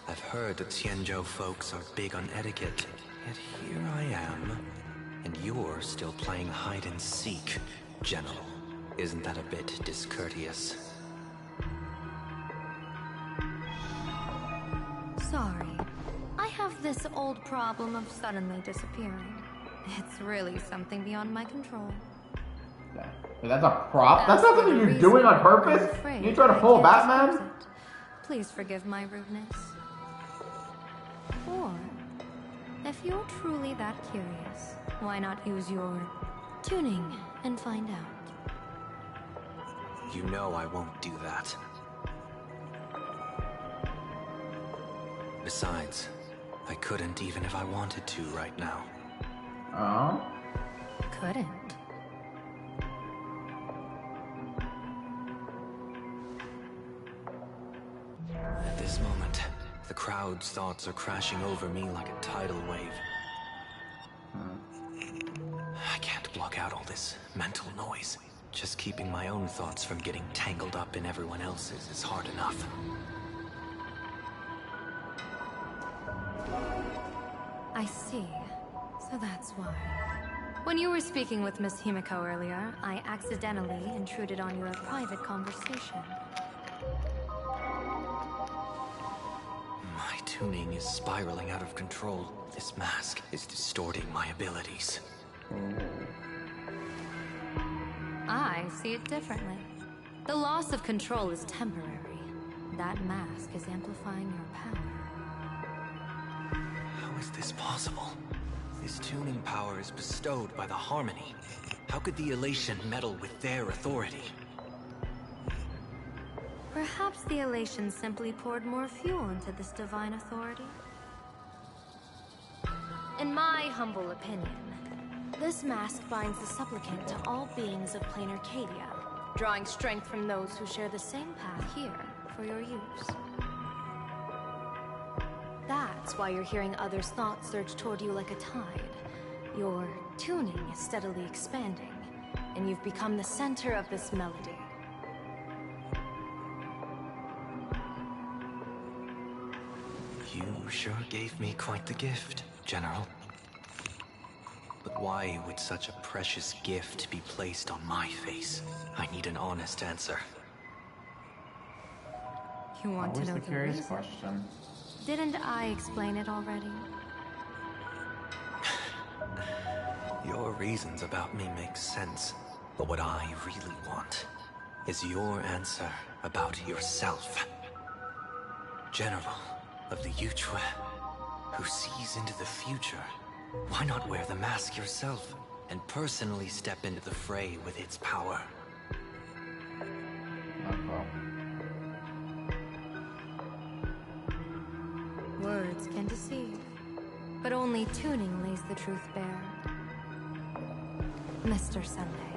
I've heard that Xianzhou folks are big on etiquette, yet here I am, and you're still playing hide and seek, General. Isn't that a bit discourteous? Sorry. I have this old problem of suddenly disappearing. It's really something beyond my control. Yeah. Hey, that's a prop? That's not something you're doing on purpose? You trying to fool Batman? Please forgive my rudeness. Or, if you're truly that curious, why not use your tuning and find out? You know I won't do that. Besides, I couldn't even if I wanted to right now. Oh? Couldn't. At this moment, the crowd's thoughts are crashing over me like a tidal wave. I can't block out all this mental noise. Just keeping my own thoughts from getting tangled up in everyone else's is hard enough. I see. So that's why. When you were speaking with Miss Himiko earlier, I accidentally intruded on your private conversation. My tuning is spiraling out of control. This mask is distorting my abilities. I see it differently. The loss of control is temporary. That mask is amplifying your power. How is this possible? This tuning power is bestowed by the Harmony. How could the Elation meddle with their authority? Perhaps the Elation simply poured more fuel into this divine authority? In my humble opinion, this mask binds the supplicant to all beings of plain Arcadia, drawing strength from those who share the same path here for your use. That's why you're hearing others' thoughts surge toward you like a tide. Your tuning is steadily expanding, and you've become the center of this melody. You sure gave me quite the gift, General. But why would such a precious gift be placed on my face? I need an honest answer. You want Always to know the curious reason? question. Didn't I explain it already? Your reasons about me make sense, but what I really want is your answer about yourself. General of the Yuchue, who sees into the future. Why not wear the mask yourself and personally step into the fray with its power? Words can deceive, but only tuning lays the truth bare. Mr. Sunday,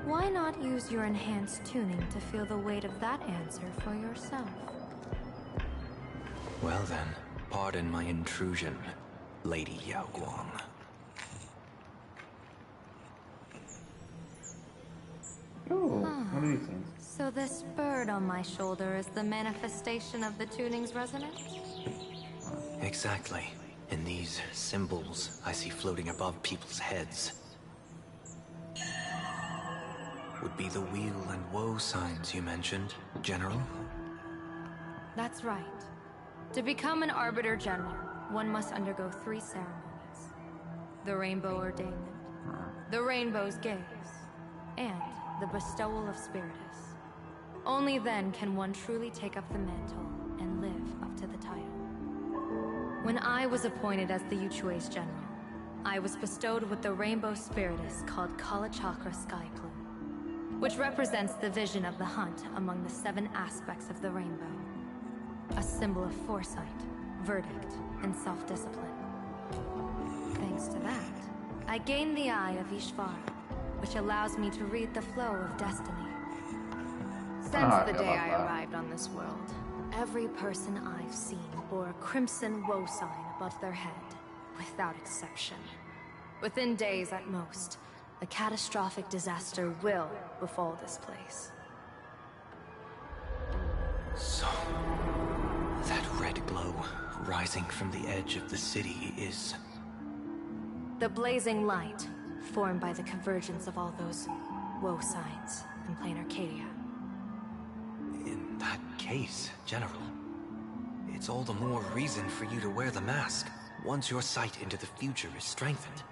why not use your enhanced tuning to feel the weight of that answer for yourself? Well then, pardon my intrusion, Lady Yao Guang. Ooh, what are these things? So this bird on my shoulder is the manifestation of the tuning's resonance? Exactly. And these symbols I see floating above people's heads. would be the wheel and woe signs you mentioned, General? That's right. To become an Arbiter General, one must undergo 3 ceremonies. The Rainbow Ordainment, the Rainbow's Gaze, and the Bestowal of Spiritus. Only then can one truly take up the mantle and live up to the title. When I was appointed as the Yuchue's General, I was bestowed with the Rainbow Spiritus called Kalachakra Sky Plume, which represents the vision of the hunt among the 7 aspects of the rainbow. A symbol of foresight, verdict, and self-discipline. Thanks to that, I gained the Eye of Ishvara, which allows me to read the flow of destiny. Since the day I arrived on this world, every person I've seen bore a crimson woe sign above their head, without exception. Within days at most, a catastrophic disaster will befall this place. So, that red glow rising from the edge of the city is... the blazing light, formed by the convergence of all those woe signs in plain Arcadia. In that case, General, it's all the more reason for you to wear the mask. Once your sight into the future is strengthened,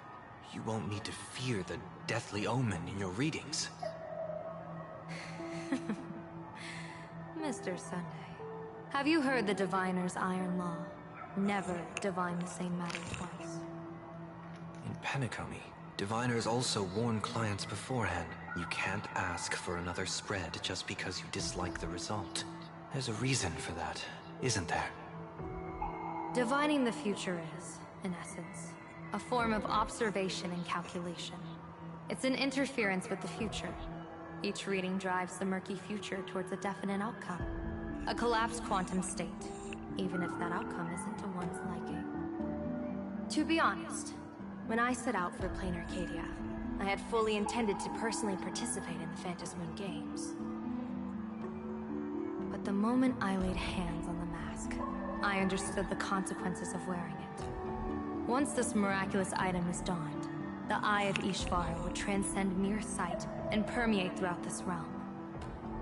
you won't need to fear the deathly omen in your readings. Mr. Sunday, have you heard the Diviner's iron law? Never divine the same matter twice. In Penacony, diviners also warn clients beforehand. You can't ask for another spread just because you dislike the result. There's a reason for that, isn't there? Divining the future is, in essence, a form of observation and calculation. It's an interference with the future. Each reading drives the murky future towards a definite outcome. A collapsed quantum state, even if that outcome isn't to one's liking. To be honest, when I set out for plain Arcadia, I had fully intended to personally participate in the Phantasmoon Games. But the moment I laid hands on the mask, I understood the consequences of wearing it. Once this miraculous item is donned, the Eye of Ishvara would transcend mere sight and permeate throughout this realm.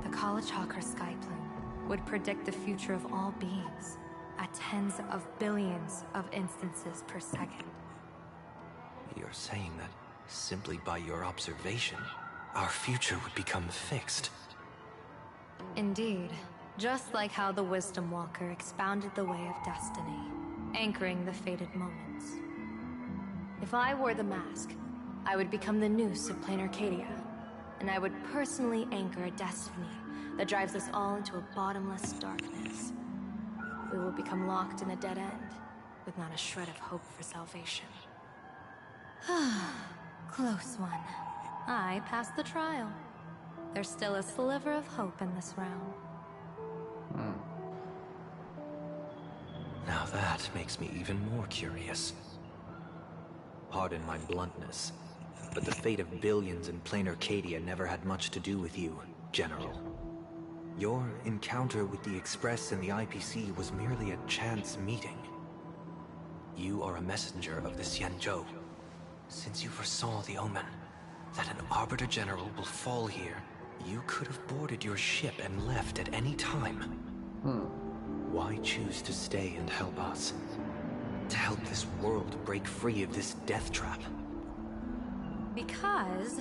The Kalachakra Sky Plume would predict the future of all beings at tens of billions of instances per second. You're saying that simply by your observation, our future would become fixed. Indeed, just like how the Wisdom Walker expounded the way of destiny, anchoring the fated moments. If I wore the mask, I would become the noose of plain Arcadia, and I would personally anchor a destiny that drives us all into a bottomless darkness. We will become locked in a dead end, with not a shred of hope for salvation. Close one. I passed the trial. There's still a sliver of hope in this realm. Now that makes me even more curious. Pardon my bluntness, but the fate of billions in plain Arcadia never had much to do with you, General. Your encounter with the Express and the IPC was merely a chance meeting. You are a messenger of the Xianzhou. Since you foresaw the omen, that an Arbiter General will fall here, you could have boarded your ship and left at any time. Why choose to stay and help us? To help this world break free of this death trap? Because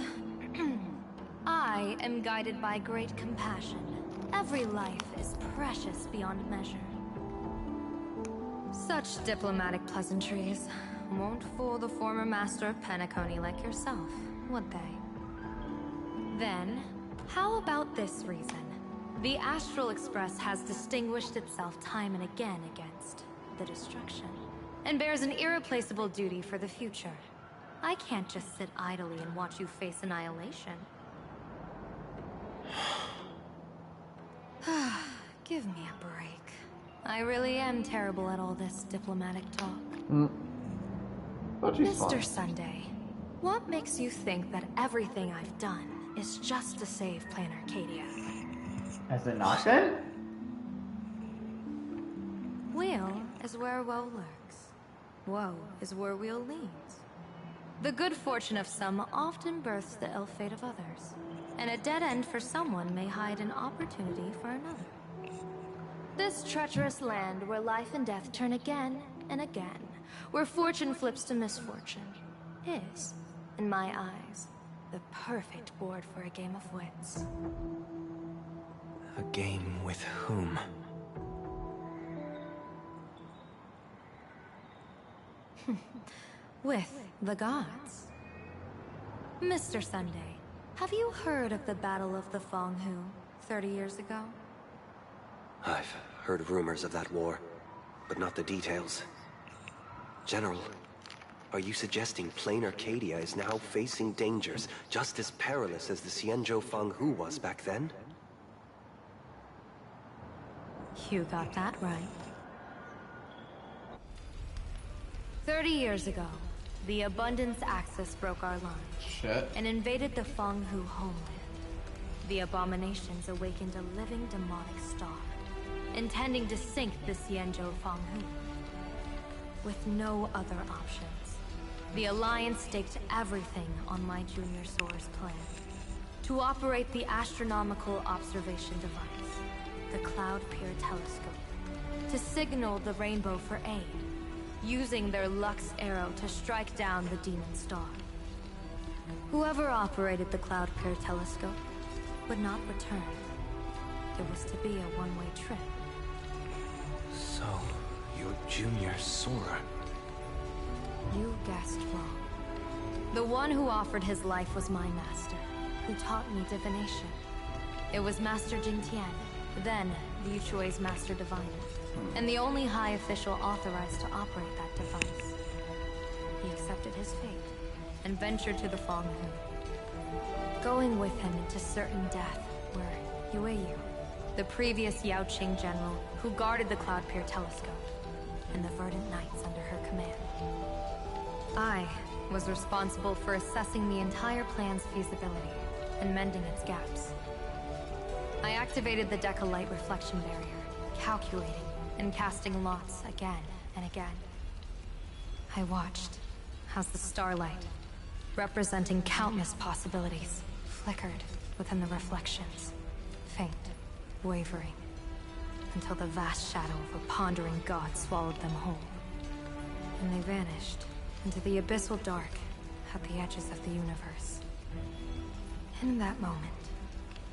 I am guided by great compassion. Every life is precious beyond measure. Such diplomatic pleasantries won't fool the former master of Penacony like yourself, would they? Then, how about this reason? The Astral Express has distinguished itself time and again against the destruction, and bears an irreplaceable duty for the future. I can't just sit idly and watch you face annihilation. Give me a break. I really am terrible at all this diplomatic talk. Mr. Sunday, what makes you think that everything I've done is just to save plain Arcadia? Has it not been? Weal is where woe lurks. Woe is where weal leans. The good fortune of some often births the ill fate of others. And a dead end for someone may hide an opportunity for another. This treacherous land where life and death turn again and again, where fortune flips to misfortune, is, in my eyes, the perfect board for a game of wits. A game with whom? With the gods. Mr. Sunday, have you heard of the Battle of the Fong Hu 30 years ago? I've heard rumors of that war, but not the details. General, are you suggesting plain Arcadia is now facing dangers just as perilous as the Xianzhou Fang Hu was back then? You got that right. 30 years ago, the Abundance Axis broke our line and invaded the Fang Hu homeland. The abominations awakened a living demonic star, intending to sink the Xianzhou Fang Hu. With no other options, the Alliance staked everything on my Junior Soar's plan to operate the astronomical observation device, the Cloud Pier Telescope, to signal the Rainbow for aid, using their Lux Arrow to strike down the Demon Star. Whoever operated the Cloud Pier Telescope would not return. It was to be a one-way trip. So, you're Junior Soar. You guessed wrong. The one who offered his life was my master, who taught me divination. It was Master Jing Tian, then Liu Chui's Master Diviner, and the only high official authorized to operate that device. He accepted his fate and ventured to the Fang Hu, going with him into certain death were Yueyu, the previous Yao Qing general who guarded the Cloud Pier Telescope, and the Verdant Knights under her command. I was responsible for assessing the entire plan's feasibility and mending its gaps. I activated the Deca Light reflection barrier, calculating and casting lots again and again. I watched as the starlight, representing countless possibilities, flickered within the reflections, faint, wavering, until the vast shadow of a pondering god swallowed them whole. And they vanished into the abyssal dark at the edges of the universe. In that moment,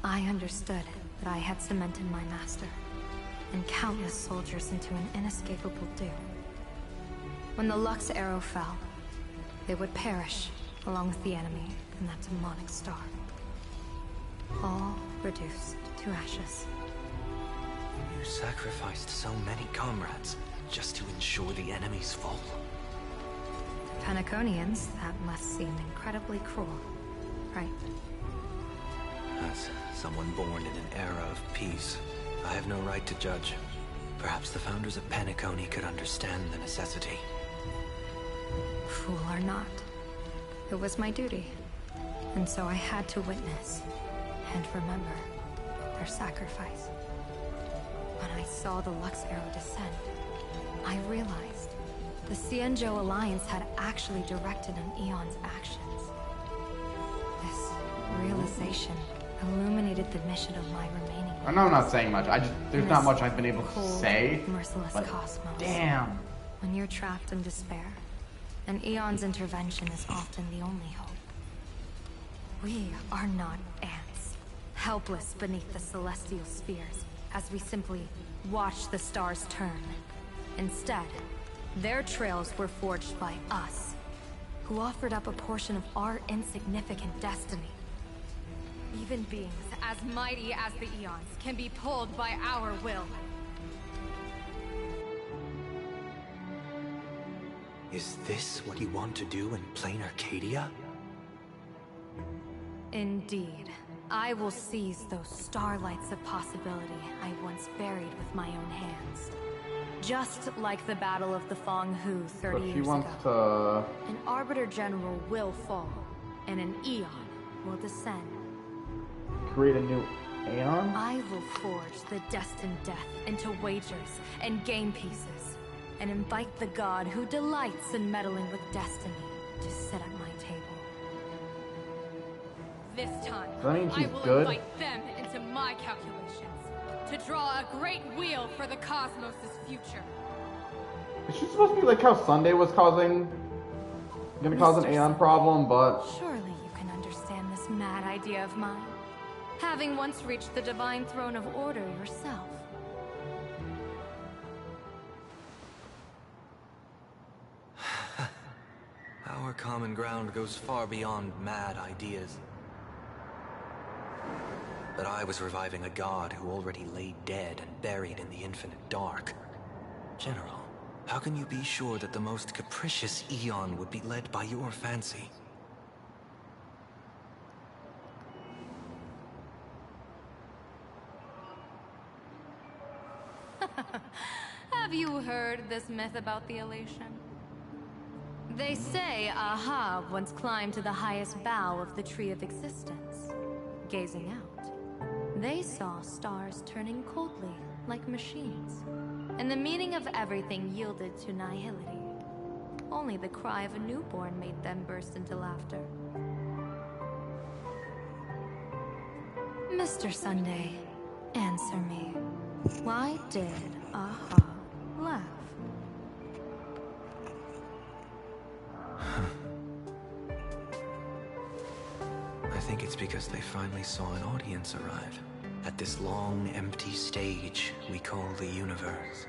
I understood that I had cemented my master and countless soldiers into an inescapable doom. When the Lux Arrow fell, they would perish along with the enemy and that demonic star. All reduced to ashes. You sacrificed so many comrades just to ensure the enemy's fall. To Penaconians, that must seem incredibly cruel, right? As someone born in an era of peace, I have no right to judge. Perhaps the founders of Penacony could understand the necessity. Fool or not, it was my duty. And so I had to witness and remember their sacrifice. When I saw the Lux Arrow descend, I realized the Xianzhou Alliance had actually directed an Eon's actions. This realization illuminated the mission of my remaining. I know I'm not saying much. There's not much I've been able to cold, say. Merciless But cosmos. damn. When you're trapped in despair, an Eon's intervention is often the only hope. We are not ants, helpless beneath the celestial spheres, as we simply watch the stars turn. Instead, their trails were forged by us, who offered up a portion of our insignificant destiny. Even beings as mighty as the Eons can be pulled by our will. Is this what you want to do in plain Arcadia? Indeed. I will seize those starlights of possibility I once buried with my own hands. Just like the Battle of the Fang Hu 30 But he years wants ago. to... An Arbiter General will fall, and an Eon will descend. create a new Aeon? I will forge the destined death into wagers and game pieces, and invite the god who delights in meddling with destiny to sit at my table. this time, Does that mean she's I will good? invite them into my calculations to draw a great wheel for the cosmos' future. Is she supposed to be like how Sunday was gonna cause an Aeon problem, but... Surely you can understand this mad idea of mine, having once reached the divine throne of order yourself. Our common ground goes far beyond mad ideas. But I was reviving a god who already lay dead and buried in the infinite dark. General, how can you be sure that the most capricious Eon would be led by your fancy? Have you heard this myth about the elation? They say Ahab once climbed to the highest bough of the Tree of Existence. Gazing out, they saw stars turning coldly, like machines, and the meaning of everything yielded to nihility. Only the cry of a newborn made them burst into laughter. Mr. Sunday, answer me. Why did Ahab laugh? I think it's because they finally saw an audience arrive at this long, empty stage we call the universe.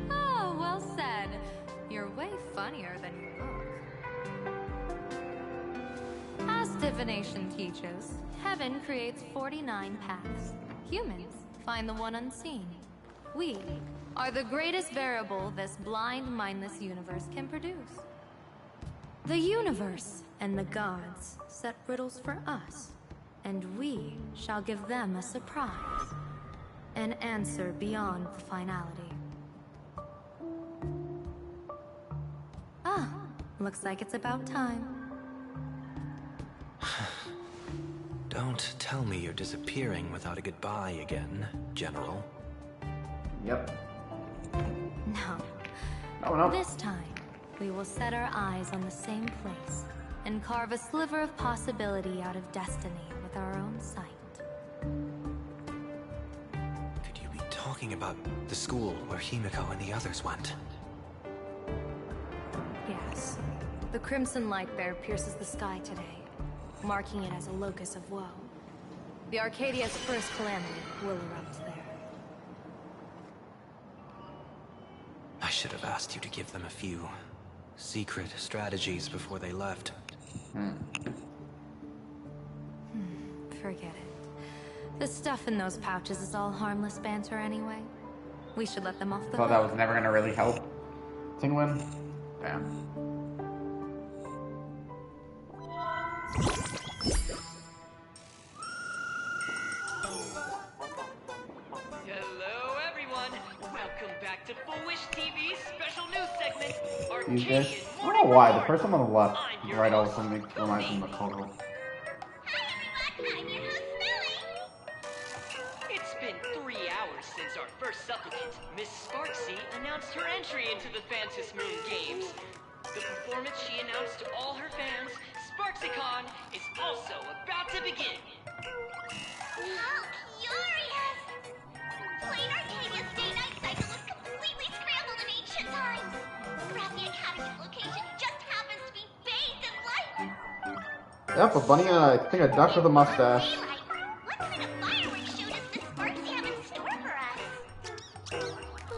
Oh, well said. You're way funnier than you look. As divination teaches, heaven creates 49 paths. Humans find the one unseen. We are the greatest variable this blind, mindless universe can produce. The universe and the gods set riddles for us, and we shall give them a surprise. An answer beyond the finality. Ah, looks like it's about time. Don't tell me you're disappearing without a goodbye again, General. Yep. No. Oh, no. This time, we will set our eyes on the same place and carve a sliver of possibility out of destiny with our own sight. Could you be talking about the school where Himiko and the others went? Yes. The crimson light bear pierces the sky today, marking it as a locus of woe. The Arcadia's first calamity will erupt there. I should have asked you to give them a few secret strategies before they left. Forget it. The stuff in those pouches is all harmless banter anyway. We should let them off the Thought hook. that was never gonna really help Tingwin. Damn. Hello, everyone. Welcome back to Full Wish TV's special news segment, These guys. Arcadian I don't Morning know why. The Report. person on the left I'm your right host, also reminds me of Makoto. It's been 3 hours since our first supplicant, Miss Sparksy, announced her entry into the Phantom Moon Games. The performance she announced to all her fans, SparksyCon, is also about to begin. How curious! Playing Arcadia's day-night cycle was completely scrambled in ancient times. Raffy Academy's location just happens to be bathed in light. Yep, a bunny and I think a duck with a mustache. What kind of fireworks show does Miss Sparksy have in store for us?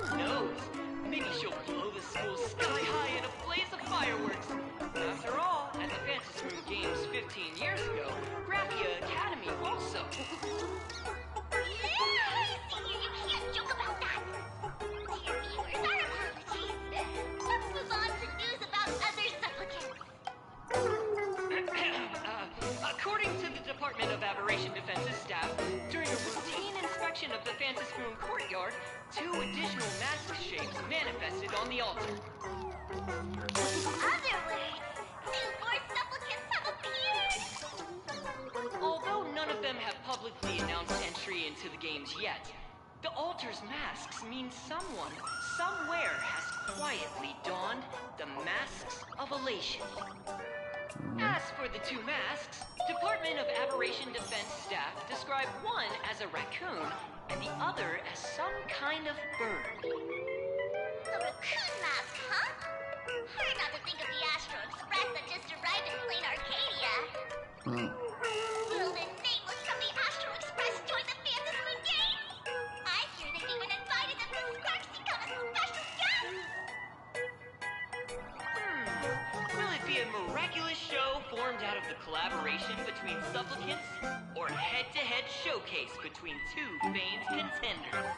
Who knows? Maybe she'll blow the school sky high in a blaze of fireworks. After all, at the Phantom Moon Games 15 years ago, Raffia Academy also. You can't joke about that. Dear viewers, our apologies. Let's move on to news about other supplicants. According to the Department of Aberration Defense's staff, during a routine inspection of the Phantom Moon courtyard, 2 additional mask shapes manifested on the altar. Other words, 2 more supplicants have appeared. Although none of them have publicly announced entry into the games yet, the altar's masks mean someone, somewhere, has quietly donned the masks of elation. As for the two masks, Department of Aberration Defense staff describe one as a raccoon and the other as some kind of bird. A raccoon mask, huh? Hard not to think of the Astro Express that just arrived in plain Arcadia. Will the nameless from the Astro Express join the Phantom Moon Games? I hear they've even invited them to Sparksy come as special guests. Will it be a miraculous show formed out of the collaboration between supplicants, or head-to-head showcase between two famed contenders?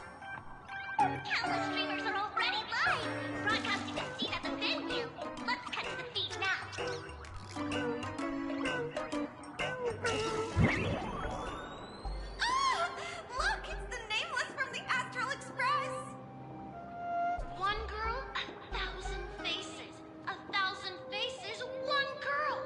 Countless streamers are already live, broadcasting the scene at the venue. Let's cut to the feed now. Ah! Look, it's the nameless from the Astral Express. One girl, 1,000 faces. 1,000 faces, one girl.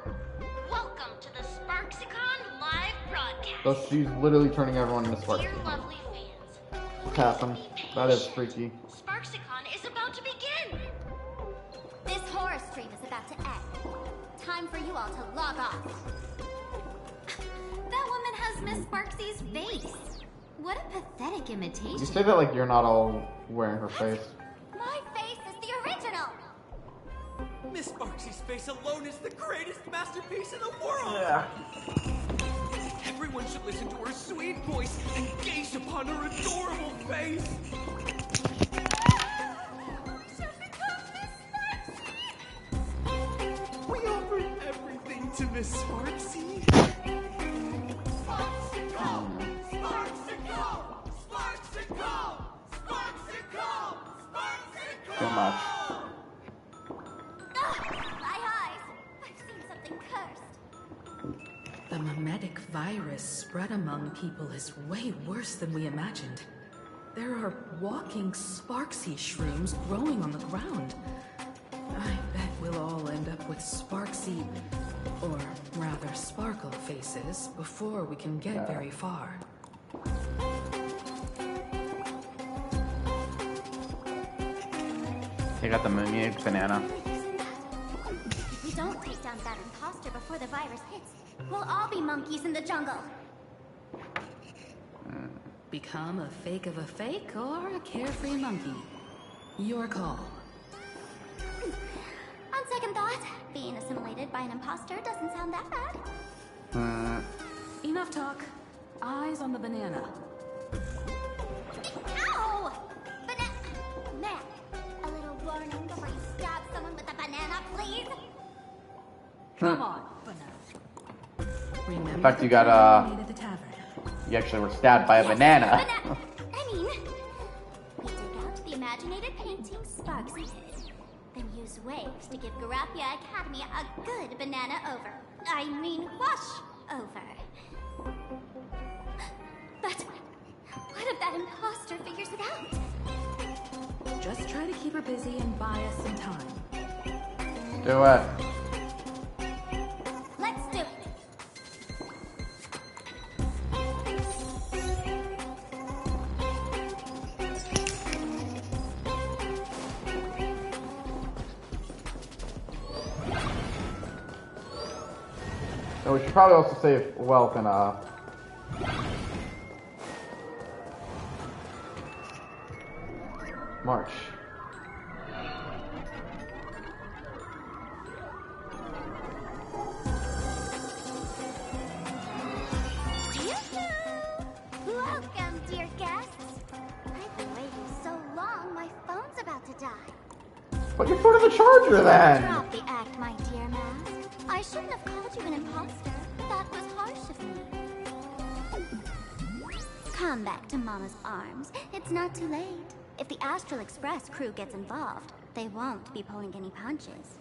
Welcome to the SparksyCon live broadcast. So she's literally turning everyone into Sparksy. Dear lovely fans, Awesome. That is freaky. SparksyCon is about to begin. This horror stream is about to end. Time for you all to log off. That woman has Miss Sparksy's face. What a pathetic imitation. You say that like you're not all wearing her face. My face is the original. Miss Sparksy's face alone is the greatest masterpiece in the world! Yeah. Everyone should listen to her sweet voice and gaze upon her adorable face! We offer everything to Miss Sparksy. Sparksicle! Sparksicle! Sparksicle! Sparksicle! Sparksicle! Too much. My eyes. I've seen something cursed. The mimetic virus spread among people is way worse than we imagined. There are walking Sparksy shrooms growing on the ground. I bet we'll all end up with Sparksy, or rather Sparkle faces before we can get very far. They got the mimic banana. If we don't take down that imposter before the virus hits, we'll all be monkeys in the jungle. Become a fake of a fake or a carefree monkey. Your call. On second thought, being assimilated by an imposter doesn't sound that bad. Enough talk. Eyes on the banana. Ow! Man, a little warning before you stab someone with a banana, please? Come on, banana. Remember In fact, you got at the tavern. you actually were stabbed by a banana. I mean, we dig out the imaginated painting Sparksy, then use waves to give Garapia Academy a good banana over. I mean, wash over. But what if that imposter figures it out? Just try to keep her busy and buy us some time. Do it. Let's do it. So we should probably also save wealth and March. Welcome, dear guests. I've been waiting so long, my phone's about to die. Put your foot in the charger then! Drop the act, my dear Mask. I shouldn't have called you an imposter. That was harsh of me. Come back to Mama's arms. It's not too late. If the Astral Express crew gets involved, they won't be pulling any punches.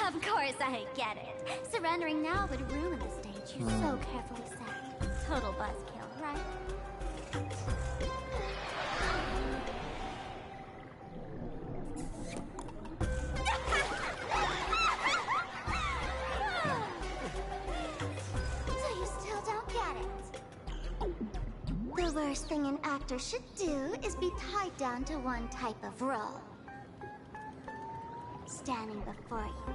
Of course I get it. Surrendering now would ruin the stage you so carefully set. Total buzzkill, right? So you still don't get it? thing an actor should do is be tied down to one type of role. Standing before you,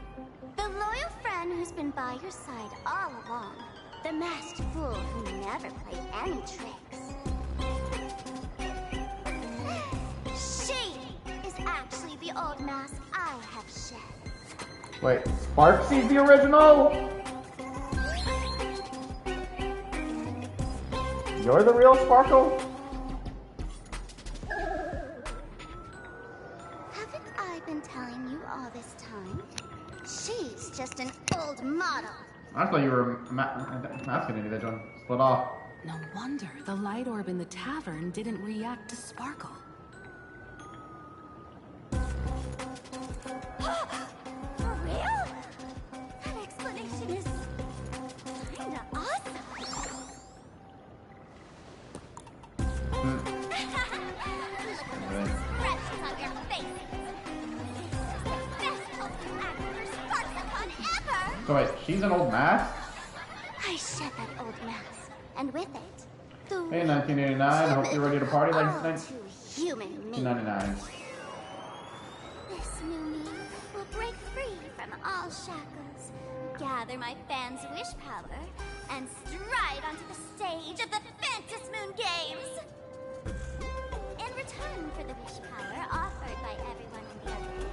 the loyal friend who's been by your side all along. The masked fool who never played any tricks. She is actually the old mask I have shed. Wait, Sparksy's the original? You're the real Sparkle? Haven't I been telling you all this time? She's just an old model. I thought you were masking any that one split off. No wonder the light orb in the tavern didn't react to Sparkle. For real? That explanation is kinda awesome. Look at the expressions on your faces. This is the best ultimate act for Sparksicon ever! So wait, she's an old mask? I shed that old mask, and with it, the Hey, 1989, hope you're ready to party like all too human me. 1999. This new me will break free from all shackles, gather my fans' wish power, and stride onto the stage of the Phantom Moon Games! In return for the wish power offered by everyone in the arena,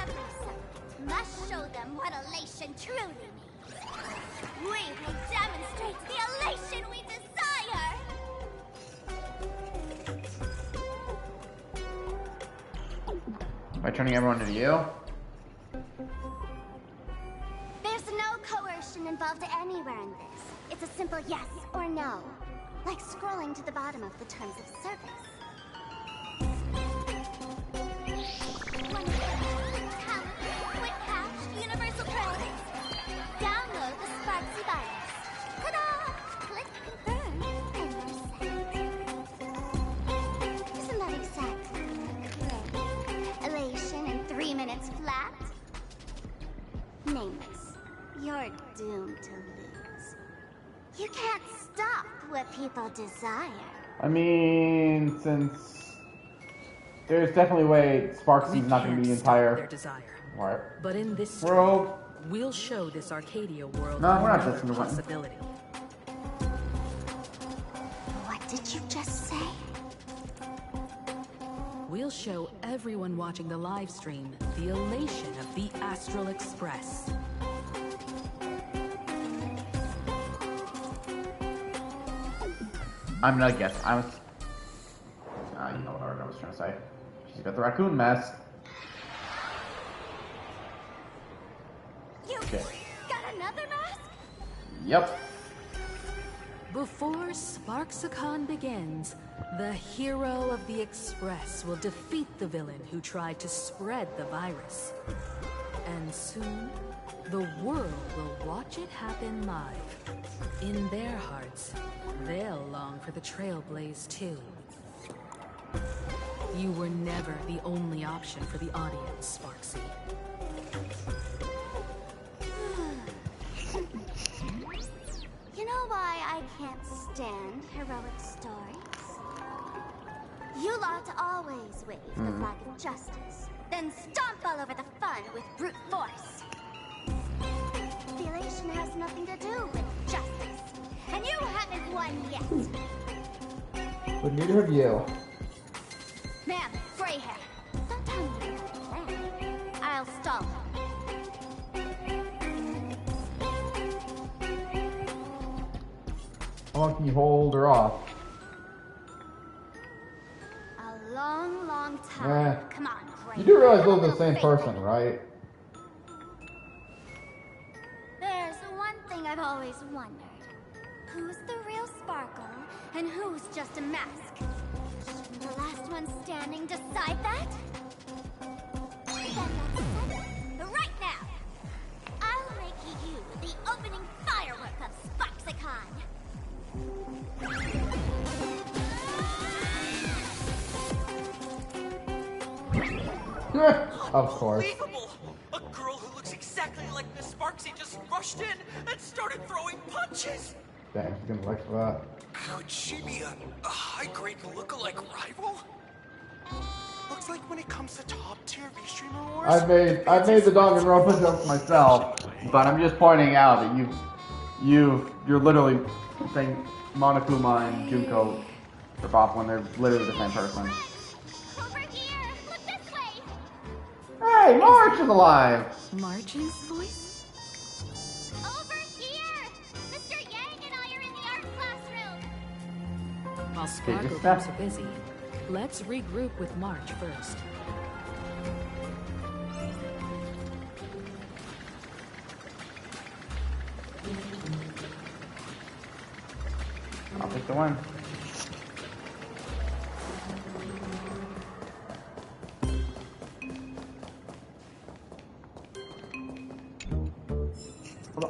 every supplicant must show them what elation truly means. We will demonstrate the elation we desire! By turning everyone into you? There's no coercion involved anywhere in this. It's a simple yes or no. Like scrolling to the bottom of the terms of service. Quick cash, universal credits. Download the Sparksy virus. Ta-da! Click confirm and you're set. Isn't that exactly great? Elation in 3 minutes flat? Nameless, you're doomed to lose. You can't stop what people desire. I mean, since there's definitely a way Sparksy's not going to be the entire. Their desire. Right. But in this World. story, we'll show this Arcadia world No, we're not another listening to one. possibility. What did you just say? We'll show everyone watching the live stream the elation of the Astral Express. I'm not guessing. I was. You know what I was trying to say. She's got the raccoon mask. You got another mask? Yep. Before Sparksicon begins, the hero of the Express will defeat the villain who tried to spread the virus. And soon, the world will watch it happen live. In their hearts, they'll long for the Trailblaze too. You were never the only option for the audience, Sparksy. You know why I can't stand heroic stories? You lot always wave the flag of justice, then stomp all over the fun with brute force. The elation has nothing to do with justice, and you haven't won yet. But neither have you. Ma'am, gray hair. Don't tell me you have a plan. I'll stall her. How long can you hold her off? A long, long time. Come on, gray. You do realize those are the same person, right? There's one thing I've always wondered. Who's the real Sparkle, and who's just a mask? Shouldn't the last one standing decide that? Then let's set it right now. I'll make you the opening firework of Sparksicon. Of course. Unbelievable! A girl who looks exactly like Miss Sparksy just rushed in and started throwing punches! Dang, she's gonna like that. Could she be a high-grade lookalike rival? Looks like when it comes to top-tier V-Streamer wars... I've made the Danganronpa joke myself, but I'm just pointing out that you're literally saying Monokuma and Junko are off when they're literally the same person. Over here! Look this way! Hey, March is alive! March's voice? Over here! Mr. Yang and I are in the art classroom! While Sparkle groups are busy, let's regroup with March first. I'll pick the one.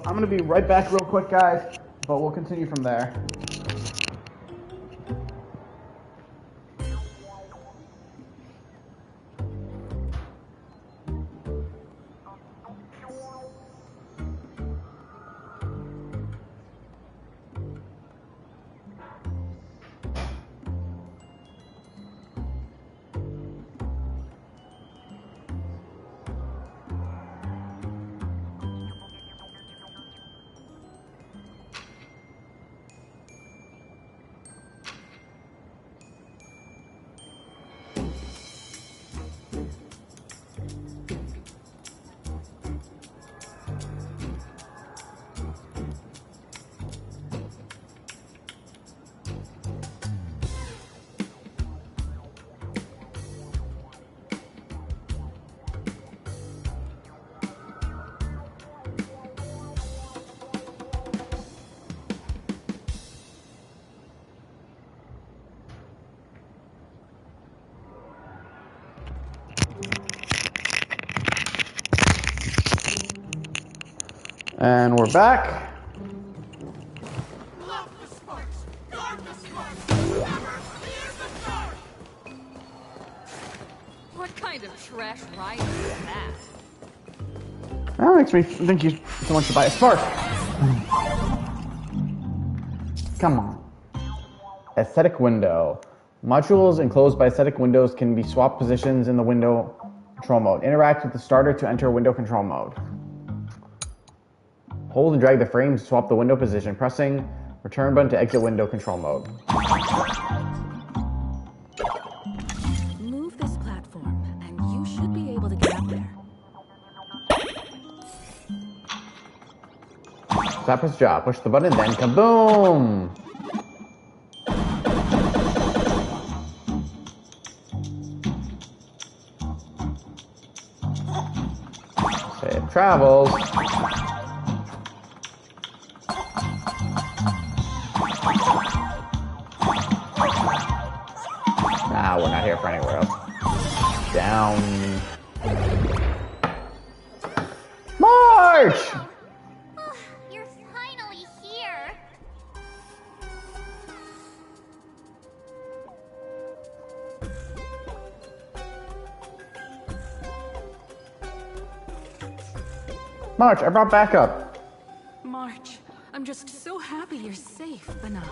I'm gonna be right back real quick, guys, but we'll continue from there. And we're back. What kind of trash riot is that? That makes me think someone should buy a Spark. Come on. Aesthetic window. Modules enclosed by aesthetic windows can be swapped positions in the window control mode. Interact with the starter to enter window control mode. Hold and drag the frames to swap the window position, pressing return button to exit window control mode. Move this platform, and you should be able to get up there. Tap his jaw, push the button, then kaboom! Safe travels. Nah, we're not here for anywhere else. Down. March! You're finally here. March, I brought backup. March, I'm just so happy you're safe, Bana.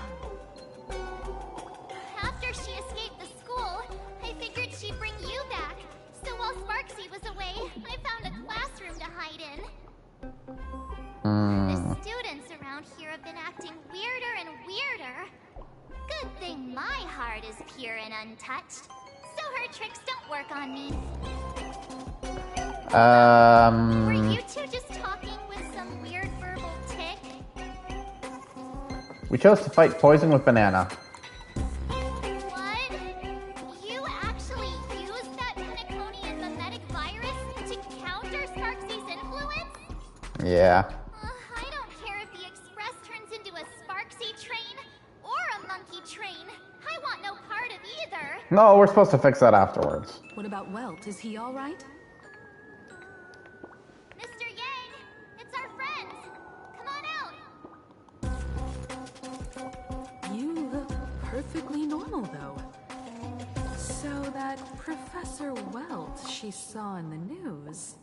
After she escaped the school, I figured she'd bring you back. So while Sparksy was away, I found a classroom to hide in. The students around here have been acting weirder and weirder. Good thing my heart is pure and untouched, so her tricks don't work on me. Were you two just talking with some weird verbal tick? We chose to fight poison with banana. What? You actually used that Pinaconian mimetic virus to counter Sparksy's influence? Yeah. I don't care if the Express turns into a Sparksy train or a monkey train. I want no part of either. No, we're supposed to fix that afterwards. What about Welt? Is he all right? Mr. Yang, it's our friends. Come on out. You look perfectly normal, though. So that Professor Welt she saw in the news...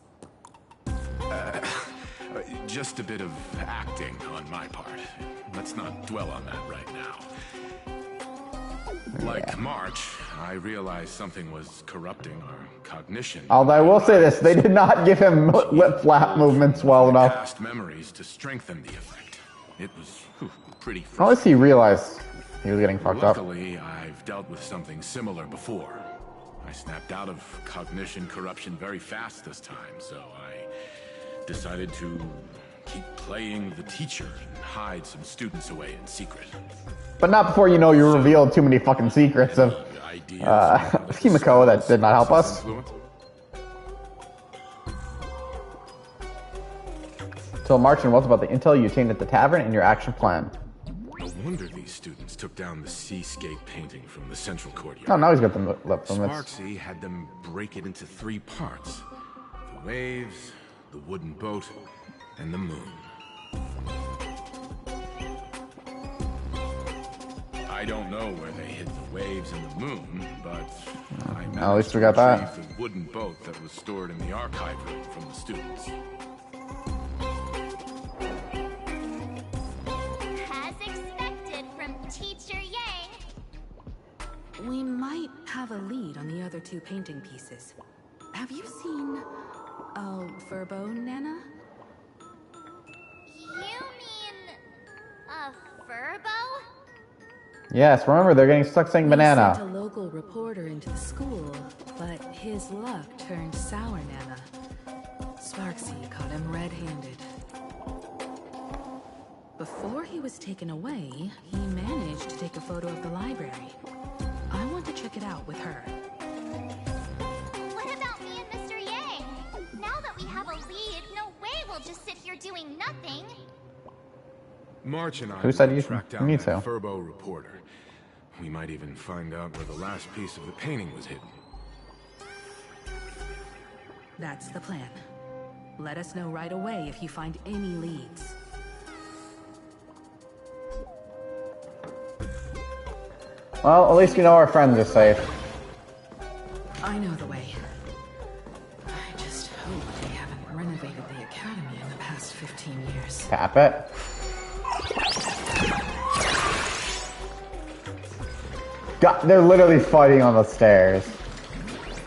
Just a bit of acting on my part. Let's not dwell on that right now. Like March, I realized something was corrupting our cognition. Although I will say this, they did not give him lip flap movements well enough. Past memories to strengthen the effect. It was pretty frustrating. Unless he realized he was getting fucked up. Luckily, I've dealt with something similar before. I snapped out of cognition corruption very fast this time, so I decided to keep playing the teacher and hide some students away in secret. But not before you revealed too many fucking secrets of Kimiko that did not help us. So Martin, what's about the intel you obtained at the tavern and your action plan? No wonder these students took down the seascape painting from the central courtyard. Oh, now he's got the lip limits. Sparksy had them break it into 3 parts. The waves, the wooden boat, and the moon. I don't know where they hid the waves and the moon, but I managed at least we got that. the wooden boat that was stored in the archive room from the students. As expected from Teacher Yang. We might have a lead on the other 2 painting pieces. Have you seen Furbo, Nana? You mean a Furbo? Yes, remember they're getting stuck saying banana. We sent a local reporter into the school, but his luck turned sour, Nana. Sparksy caught him red-handed. Before he was taken away, he managed to take a photo of the library. I want to check it out with her. What about me and Mr. Yang? Now that we have a lead, no way we'll just sit here doing nothing. March and I Who said you tracked down need that to? Furbo reporter. We might even find out where the last piece of the painting was hidden. That's the plan. Let us know right away if you find any leads. Well, at least we know our friends are safe. I know the way. I just hope they haven't renovated the academy in the past 15 years. Tap it. God, they're literally fighting on the stairs.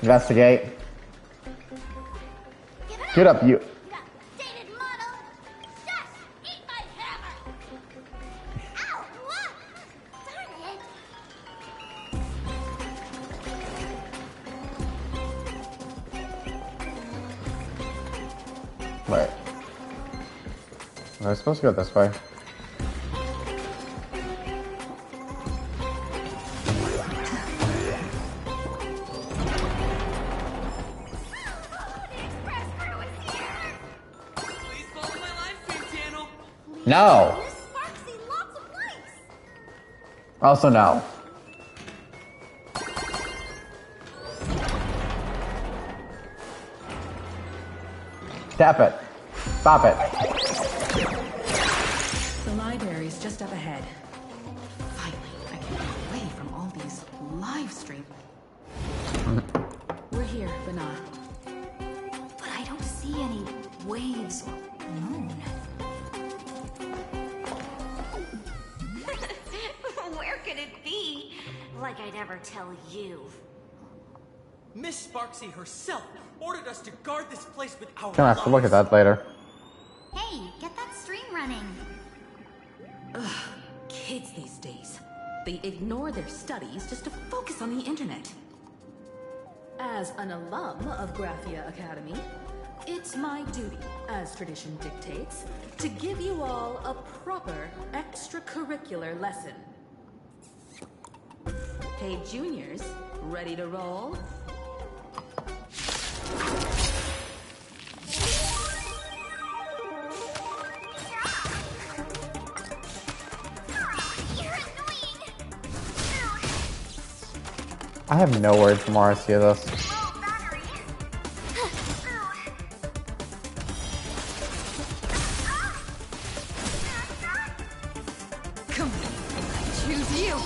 Investigate. Get up, you. Dated model. Shush! Eat my hammer! Ow! What? Darn it! Wait. Am I supposed to go this way? No. Also no. Tap it. Stop it. The library's just up ahead. Finally, I can get away from all these live streams. We're here, Bana. But I don't see any waves or moon. Where could it be? Like I'd ever tell you. Miss Sparksy herself ordered us to guard this place with our Gonna have to look at that later. Hey, get that stream running. Ugh, kids these days. They ignore their studies just to focus on the internet. As an alum of Graphia Academy, it's my duty, as tradition dictates, to give you all a proper extracurricular lesson. Hey, juniors, ready to roll? I have no words for Marcia this. Come on, I choose you.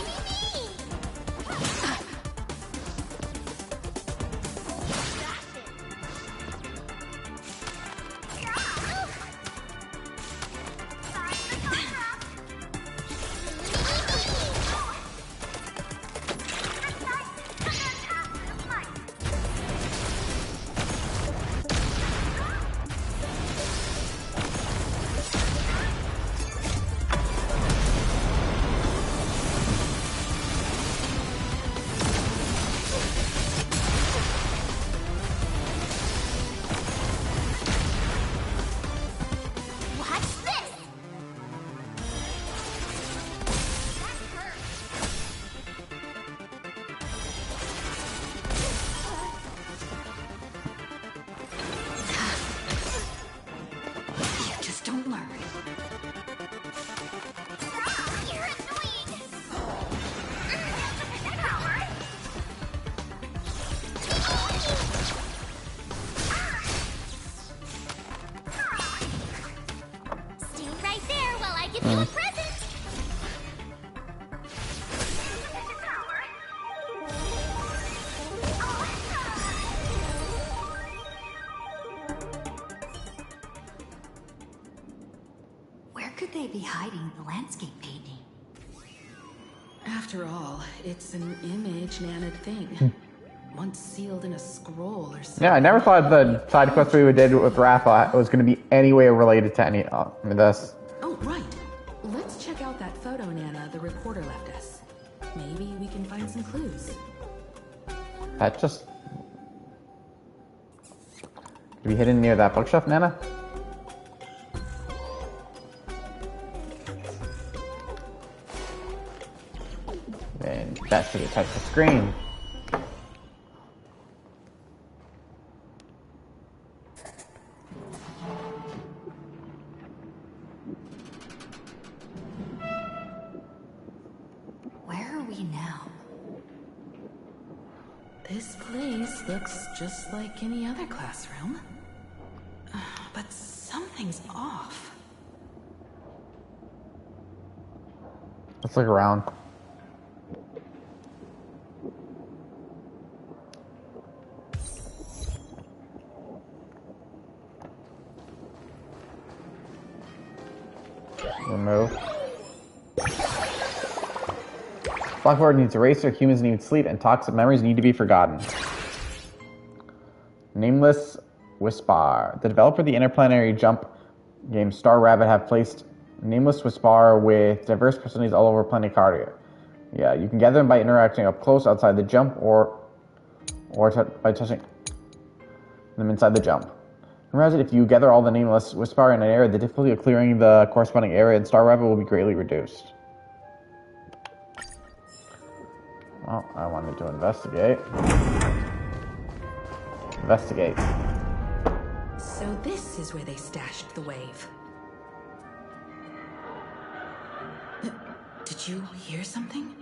Where could they be hiding the landscape painting? After all, it's an image Nana thing. Once sealed in a scroll or something. Yeah, I never thought the side quest we did with Rafa was going to be any way related to any this. Oh, right. Let's check out that photo Nana the reporter left us. Maybe we can find some clues. That just... Could be hidden near that bookshelf, Nana? And that should touch the screen. Where are we now? This place looks just like any other classroom. But something's off. Let's look around. Remove. Blackboard needs eraser, humans need sleep, and toxic memories need to be forgotten. Nameless Whisper. The developer of the interplanetary jump game Star Rabbit have placed Nameless Whisper with diverse personalities all over Planet Cardia. Yeah, you can gather them by interacting up close outside the jump or by touching them inside the jump. Remember that if you gather all the Nameless Whisper in an area, the difficulty of clearing the corresponding area in Star Rabbit will be greatly reduced. Well, I wanted to investigate. Investigate. So this is where they stashed the wave. Did you hear something?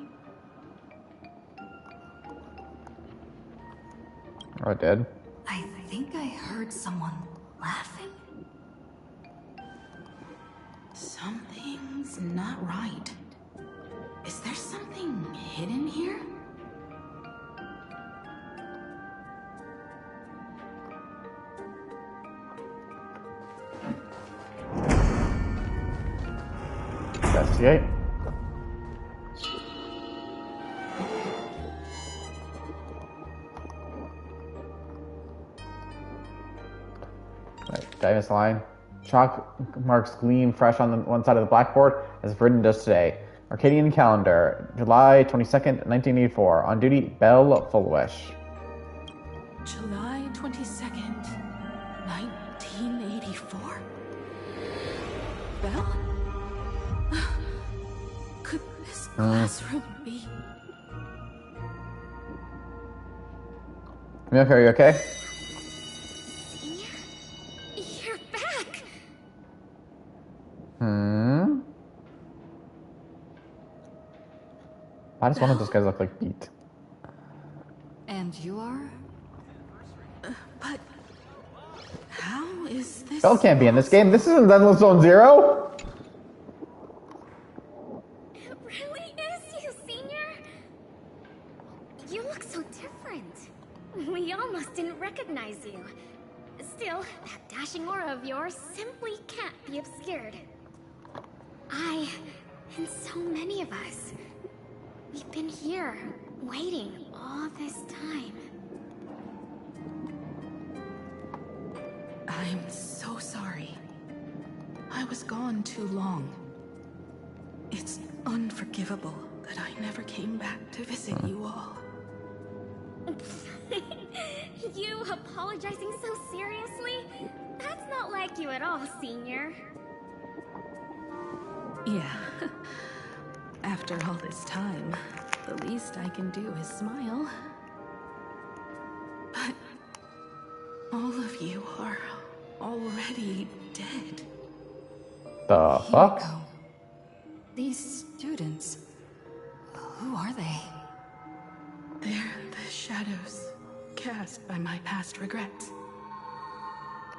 I did. I think I heard someone laughing. Something's not right. Is there something hidden here? Investigate. Right, Diamond's line. Chalk marks gleam fresh on the one side of the blackboard as if written just today. Arcadian calendar, July 22nd, 1984. On duty, Belle Fullwish. July 22nd, 1984? Belle? Could this classroom be? Okay, are you okay? You're back! Why does one of those guys look like Pete? And you are? But how is this? Belle can't be in this game. This isn't Zenless Zone Zero. It really is you, Senior. You look so different. We almost didn't recognize you. Still, that dashing aura of yours simply can't be obscured. I, and so many of us, we've been here, waiting all this time. I'm so sorry. I was gone too long. It's unforgivable that I never came back to visit you all. You apologizing so seriously? That's not like you at all, Senior. Yeah. After all this time, the least I can do is smile. But all of you are already dead. The fuck? These students, who are they? They're the shadows cast by my past regrets.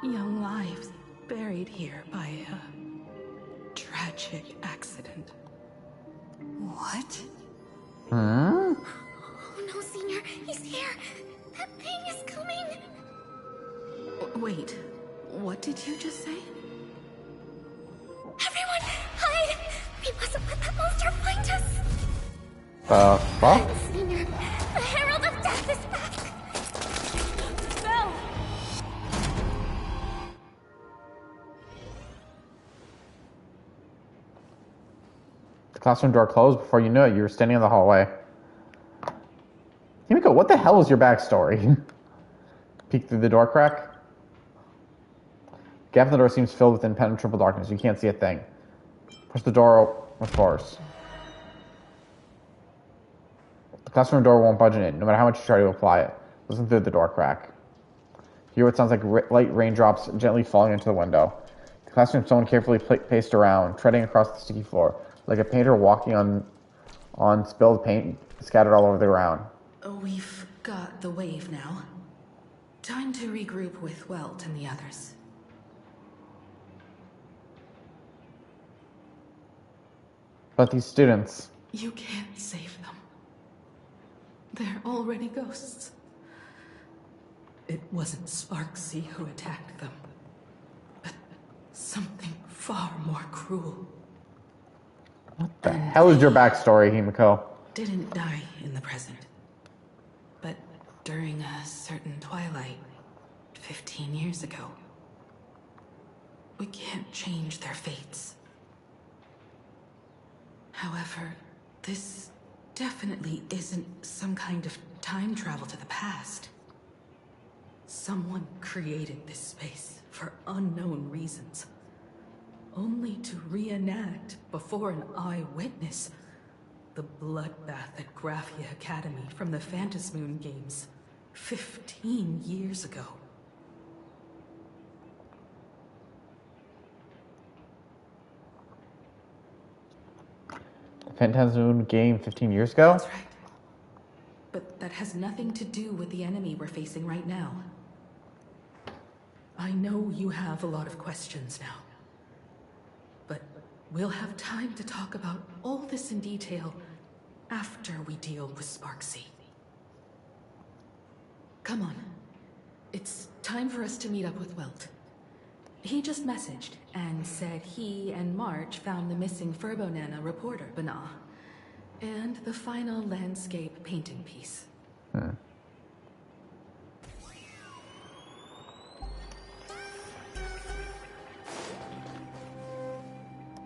Young lives buried here by a tragic accident. What? Hmm? Oh no, Senior, he's here. That thing is coming. Wait, what did you just say? Everyone, hide! We mustn't let that monster find us. Fuck? Senior, the Herald of Death is back. Bell. The classroom door closed. Before you knew it, you were standing in the hallway. Himiko, what the hell is your backstory? Peek through the door crack. The gap in the door seems filled with impenetrable darkness. You can't see a thing. Push the door with force. The classroom door won't budge in it, no matter how much you try to apply it. Listen through the door crack. Hear what sounds like light raindrops gently falling into the window. The classroom someone carefully paced around, treading across the sticky floor, like a painter walking on spilled paint scattered all over the ground. We've got the wave now. Time to regroup with Welt and the others. But these students... You can't save them. They're already ghosts. It wasn't Sparksy who attacked them, but something far more cruel. What the hell is your backstory, Himiko? Didn't die in the present, but during a certain twilight 15 years ago. We can't change their fates. However, this definitely isn't some kind of time travel to the past. Someone created this space for unknown reasons, only to reenact before an eyewitness the bloodbath at Graphia Academy from the Phantasmoon games 15 years ago. Phantasmoon game 15 years ago? That's right. But that has nothing to do with the enemy we're facing right now. I know you have a lot of questions now. But we'll have time to talk about all this in detail after we deal with Sparksy. Come on. It's time for us to meet up with Welt. He just messaged and said he and March found the missing Furbonana reporter, Bana, and the final landscape painting piece.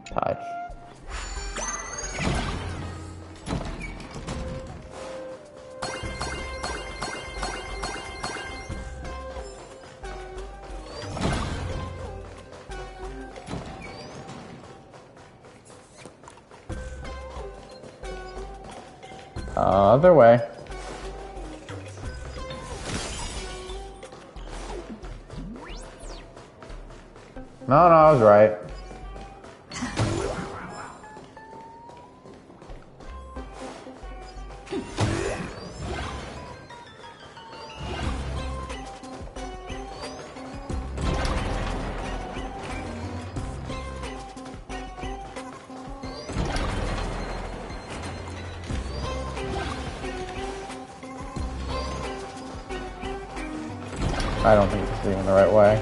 Touch. Other way. No, I was right. I don't think this is even the right way.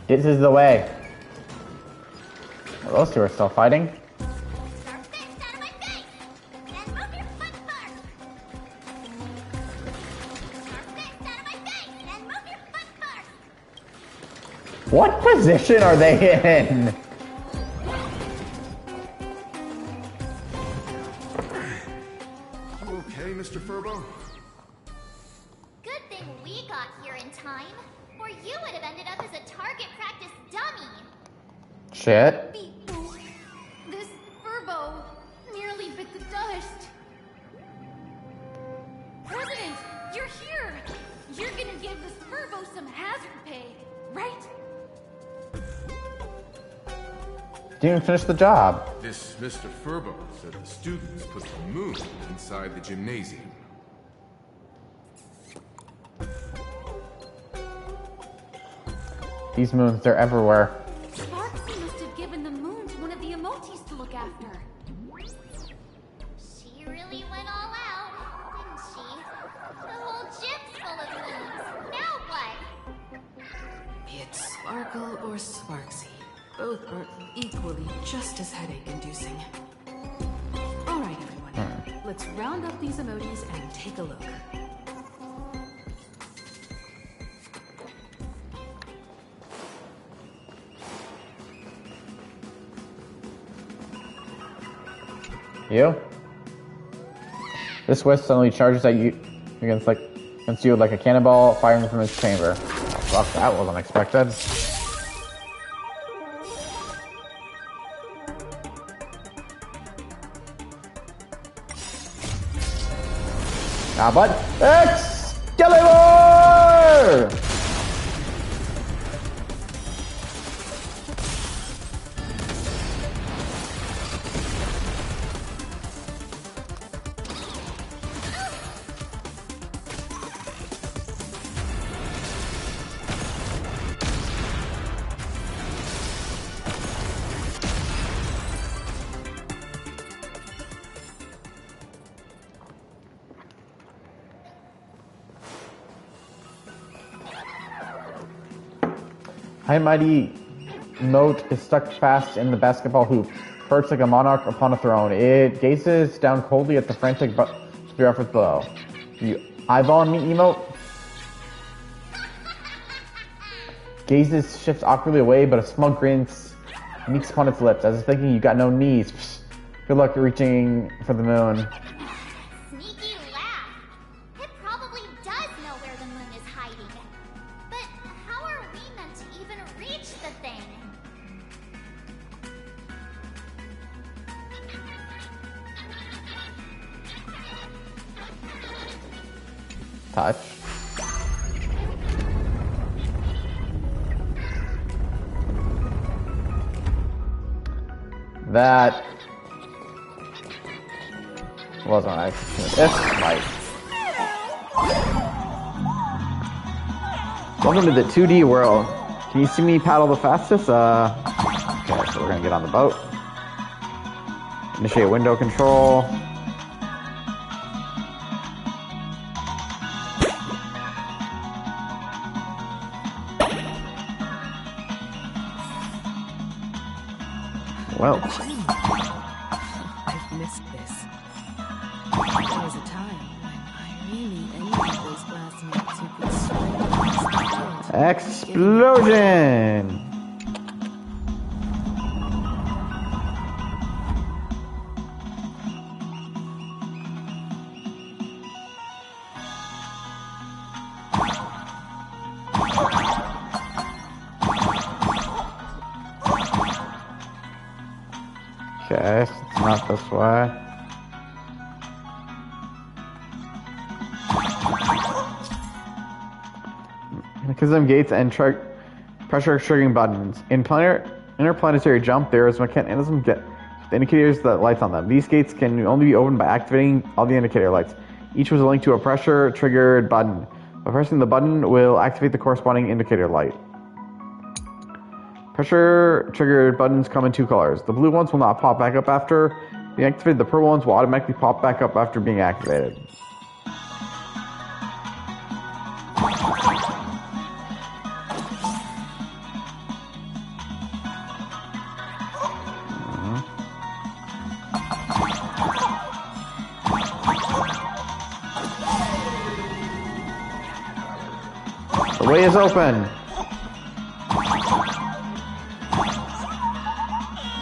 This is the way. Well, those two are still fighting. What position are they in? You okay, Mr. Furbo? Good thing we got here in time, or you would have ended up as a target practice dummy. Shit. This Furbo nearly bit the dust. President, you're here. You're gonna give this Furbo some hazard pay, right? Didn't even finish the job. This Mr. Furbo said the students put the moon inside the gymnasium. These moons, they're everywhere. Sparksy must have given the moon to one of the emotes to look after. She really went all out, didn't she? The whole gym's full of moons. Now what? Be it Sparkle or Sparksy, both are equally just as headache-inducing. Alright, everyone. Let's round up these emojis and take a look. You? This switch suddenly charges at you against you like a cannonball firing from its chamber. Oh, fuck, that was unexpected. Ah, but Excalibur! High and Mighty Moat is stuck fast in the basketball hoop, perched like a monarch upon a throne. It gazes down coldly at the frantic spear efforts below. You eyeball me, emote? Gazes shifts awkwardly away, but a smug grin sneaks upon its lips, as if thinking you got no knees. Psst. Good luck reaching for the moon. Sneaky laugh. It probably does know where the moon is hiding. But how are we meant to even reach the thing? Touch. That wasn't nice. It's right. Welcome to the 2D world. Can you see me paddle the fastest? Okay, so we're gonna get on the boat. Initiate window control. Well, I've missed this. There was a time when I really envied those classmates who could swim across the field. explosion! Okay, it's not this way. Mechanism gates and pressure triggering buttons. In interplanetary jump, there is mechanism the indicators that lights on them. These gates can only be opened by activating all the indicator lights. Each was linked to a pressure triggered button. By pressing the button will activate the corresponding indicator light. Pressure triggered buttons come in two colors. The blue ones will not pop back up after being activated. The purple ones will automatically pop back up after being activated. The way is open.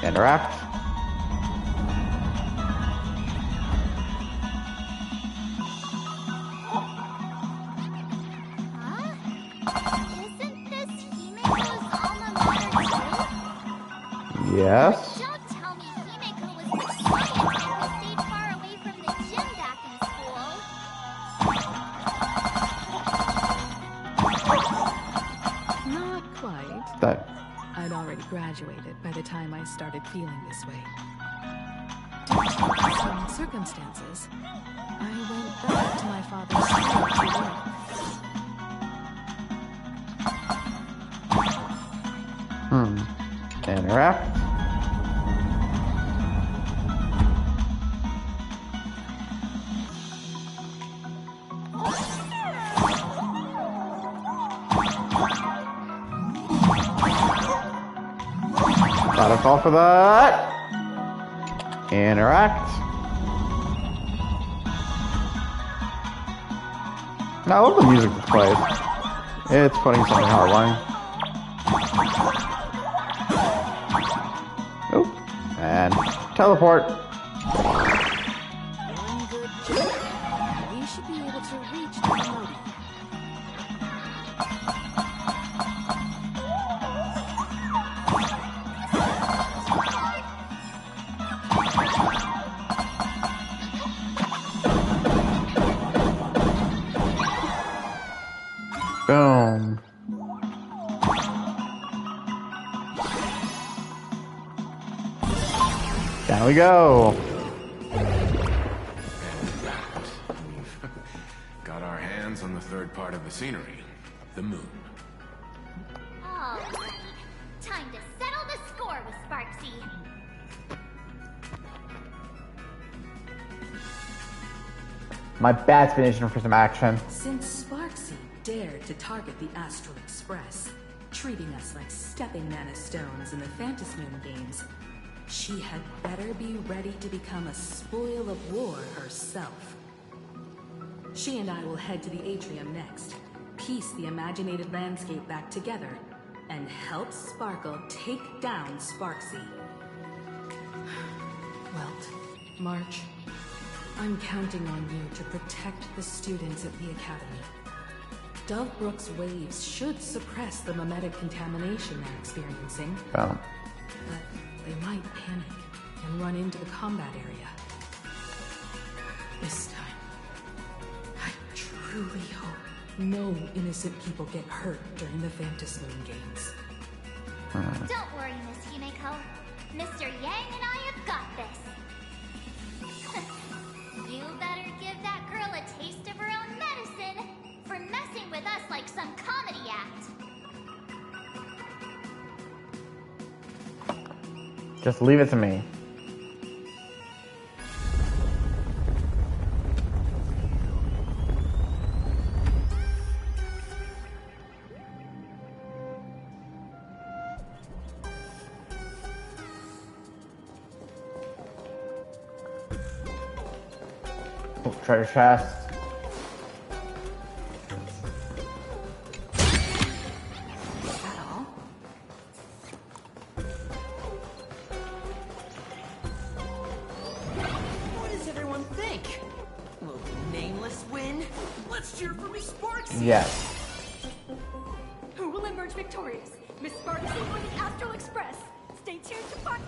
Interact. Isn't this Himiko's alma mater too? Yes. Don't tell me Himiko was the science and we stayed far away from the gym back in school. Not quite. That. I'd already graduated by the time I started feeling this way. Due to some circumstances, I went back to my father's school to work. Interact. Gotta fall for that. Interact. I love the music this plays. It's putting something heartwarming. Oh, and teleport. One good job. We should be able to reach the motive. Boom. Down we go. We've got our hands on the third part of the scenery, the moon. All right. Time to settle the score with Sparksy. My bat's been itching for some action. Since Sparksy dared to target the Astral Express, treating us like stepping mana stones in the Phantasmoon games, she had better be ready to become a spoil of war herself. She and I will head to the atrium next, piece the imaginated landscape back together, and help Sparkle take down Sparksy. Welt, March, I'm counting on you to protect the students at the Academy. Dovebrook's waves should suppress the mimetic contamination they're experiencing. Oh. But they might panic and run into the combat area. This time, I truly hope no innocent people get hurt during the Phantasmoon games. Don't worry, Miss Himeko. Mr. Yang and I have got this. You better give that girl a taste of her own medicine for messing with us like some comedy act. Just leave it to me. Oh, treasure chest. Yes. Who will emerge victorious? Miss Sparksy or the Astral Express? Stay tuned to find.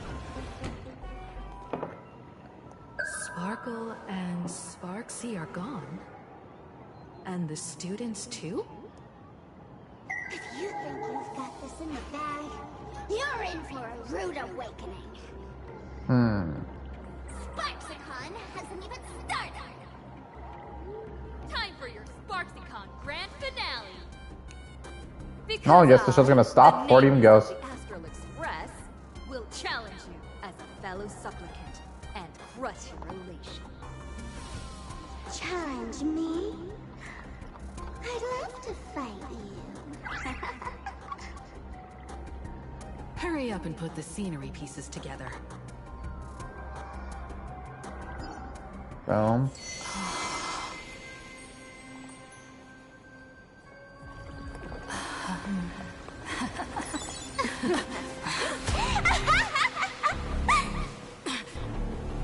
Sparkle and Sparksy are gone. And the students too? If you think you've got this in the bag, you're in for a rude awakening. Sparksicon hasn't even started. Time for your Sparksicon grand finale. Oh, I guess the show's gonna stop before it even goes. The Astral Express will challenge you as a fellow supplicant and crush your relation. Challenge me? I'd love to fight you. Hurry up and put the scenery pieces together. Boom.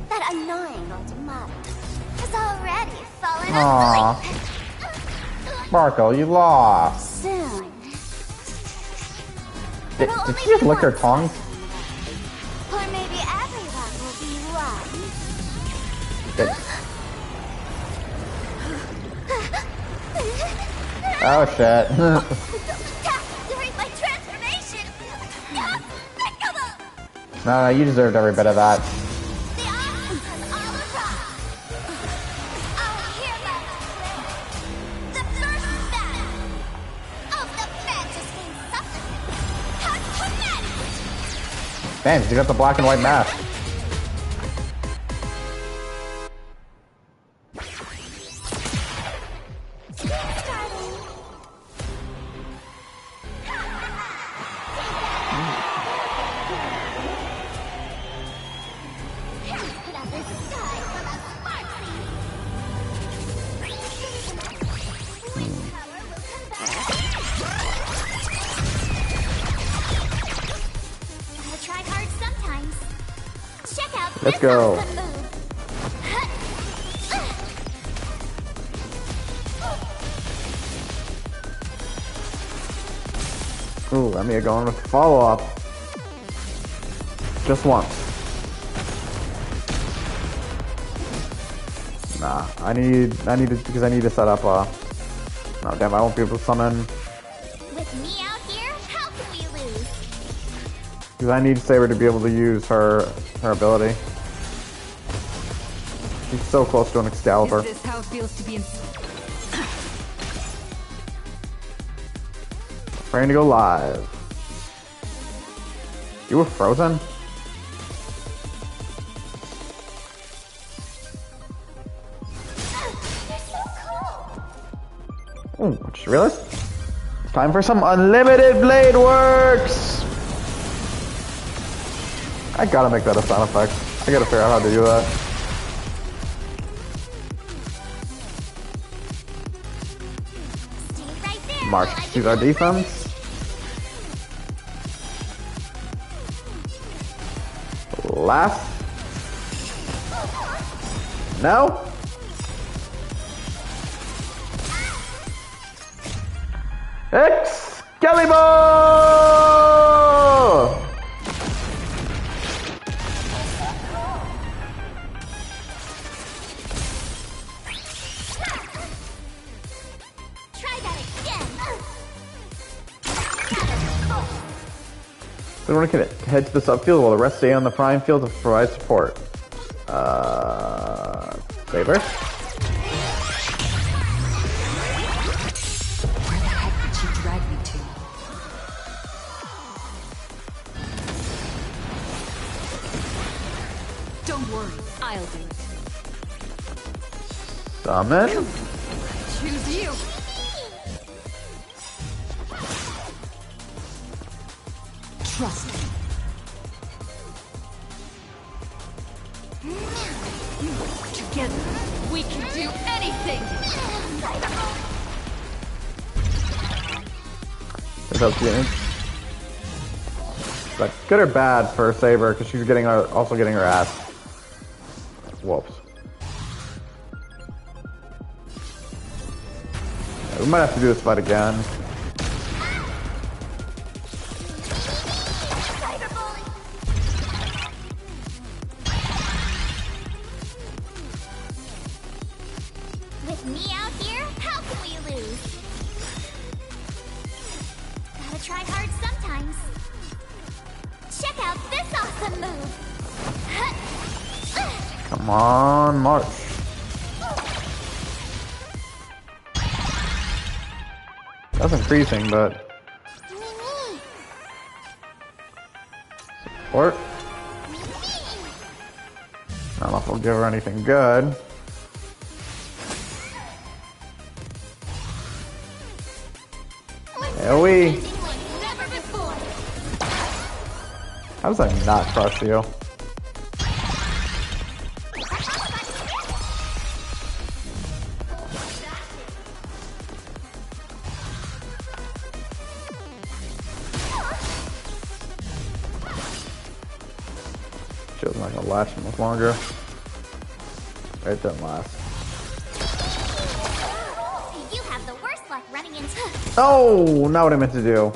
That annoying automata has already fallen Aww. asleep. Sparkle, you lost. Soon. Did she just lick her tongue? Or maybe everyone will be one. Oh shit. During my transformation! No, you deserved every bit of that. Damn, you got the black and white mask. Let's go. Ooh, let me go on with follow-up. Just once. Nah, I need to set up no, damn, I won't be able to summon. With me out here, how can we lose? Because I need Saber to be able to use her ability. She's so close to an Excalibur. Is this how it feels to be in... Ready to go live. You were frozen? Ooh, I just realized. It's time for some unlimited blade works! I gotta make that a sound effect. I gotta figure out how to do that. March sees our defense. Last. No? Excalibur! Everyone can head to the subfield while the rest stay on the prime field to provide support. Saber? Where the heck did she drag me to? Don't worry, I'll do it. Summon? Choose you. Trust me. Together, we can do anything. But good or bad for Saber because she's getting also getting her ass whoops. Yeah, we might have to do this fight again. With me out here, how can we lose? Gotta try hard sometimes. Check out this awesome move. Come on, March. That's increasing, but support. I don't know if we'll give her anything good. AoE. How does that not crush you? Shield's not gonna last much longer. It doesn't last. You have the worst luck running into. Oh, not what I meant to do.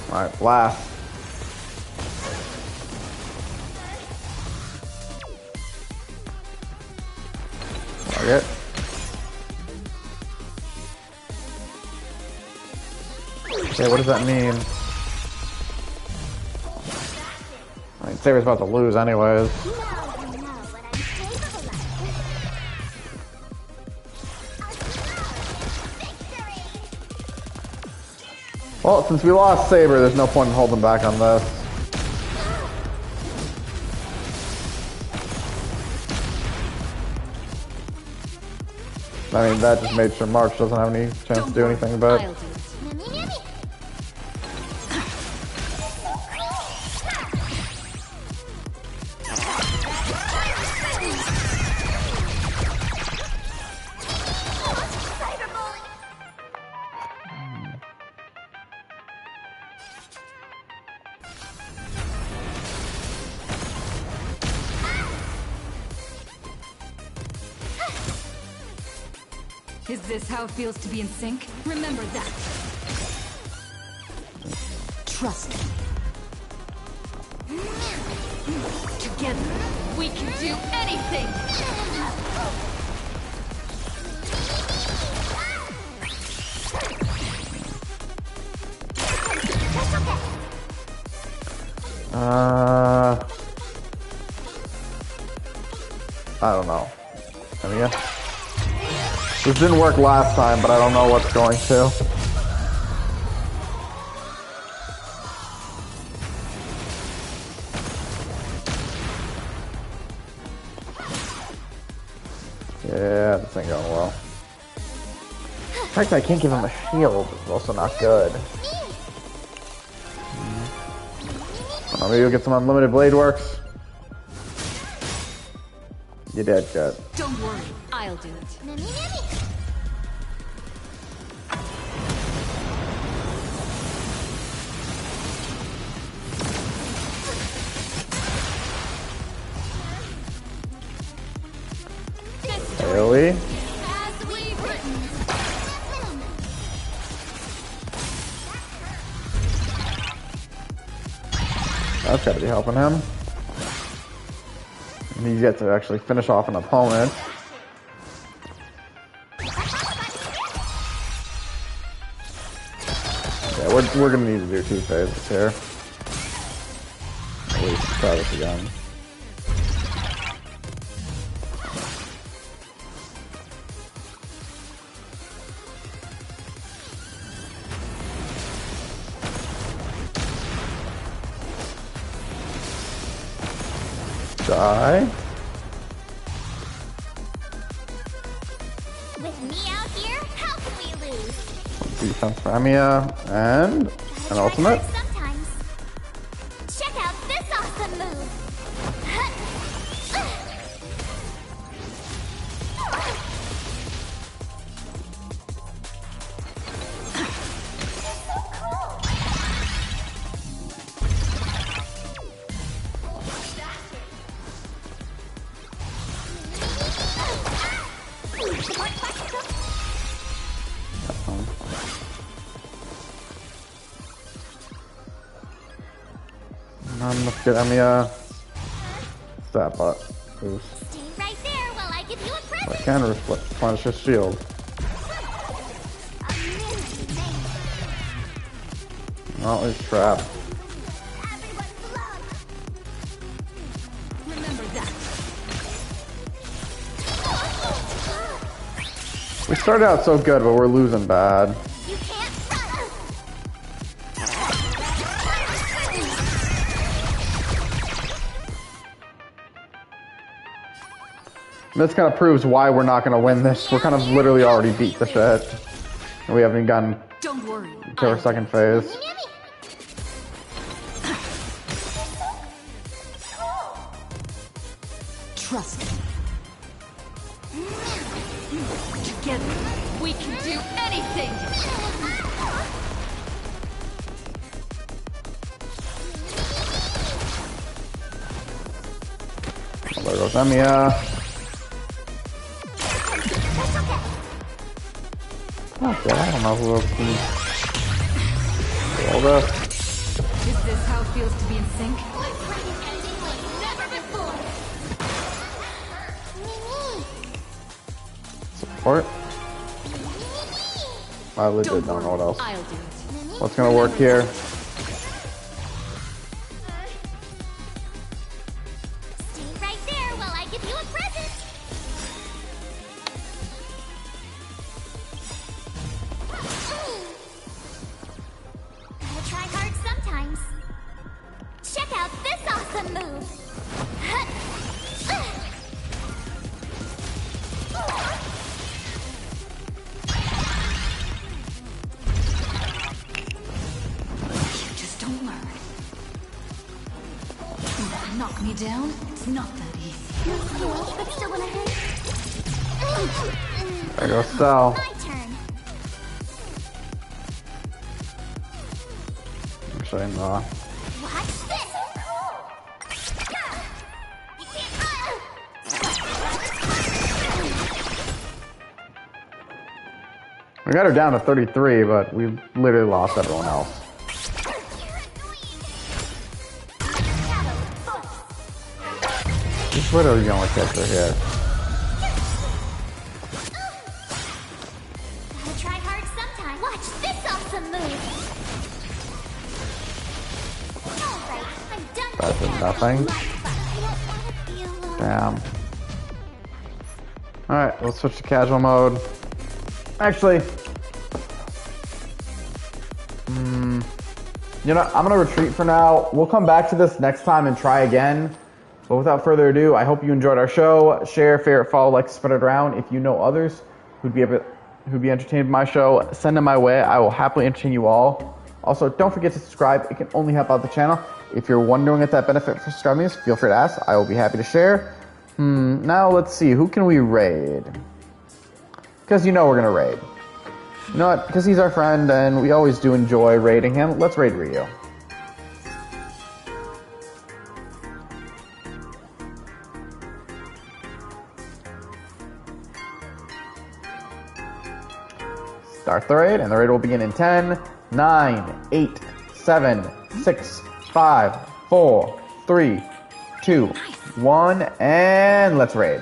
Alright, blast. Target. Okay, what does that mean? Saber's about to lose anyways. Well, since we lost Saber, there's no point in holding back on this. I mean, that just made sure March doesn't have any chance to do anything, but... Is this how it feels to be in sync? Remember that. Trust me. Together, we can do anything! I don't know. I mean, yeah. This didn't work last time, but I don't know what's going to. Yeah, this ain't going well. The fact that I can't give him a shield is also not good. Maybe you'll get some unlimited blade works. You did good. Don't worry, I'll do it. Really? That's gotta be helping him. And he's yet to actually finish off an opponent. Yeah, we're gonna need to do 2 phases here. At least try this again. Die. With me out here, how can we lose? Defense for Amiya and an ultimate. Sometimes. Check out this awesome move. Let's get Amiya. Stat bot. Boost. Stay right there while I give you a present. I can replenish his shield. Oh, he's trapped. Remember that. We started out so good, but we're losing bad. You can't run. This kind of proves why we're not going to win this. We're kind of literally already beat the shit. And we haven't even gotten Don't worry. to our second phase. Trust me. Together, we can do anything! Well, there goes Amiya. Okay, I don't know who else can do all this. Is this how it feels to be in sync? Support? I legit don't know what else. I'll do it. What's gonna work here? move. You just don't learn. Knock me down? It's not that easy. But still wanna hit? There goes Sal. My turn. Actually, no. Watch this. We got her down to 33, but we literally lost everyone else. Just literally the only catcher here. Gotta try hard sometime. Watch this awesome move. Alright, I'm done That with did that. nothing. I don't wanna feel Damn. Alright, let's switch to casual mode. Actually, you know, I'm gonna retreat for now. We'll come back to this next time and try again. But without further ado, I hope you enjoyed our show. Share, favorite, follow, like, spread it around. If you know others who'd be entertained by my show, send them my way. I will happily entertain you all. Also, don't forget to subscribe. It can only help out the channel. If you're wondering if that benefit for subscribing is, feel free to ask. I will be happy to share. Now let's see. Who can we raid? Because you know we're gonna raid. You know what? Because he's our friend and we always do enjoy raiding him. Let's raid Ryu. Start the raid, and the raid will begin in 10, 9, 8, 7, 6, 5, 4, 3, 2, 1, and let's raid.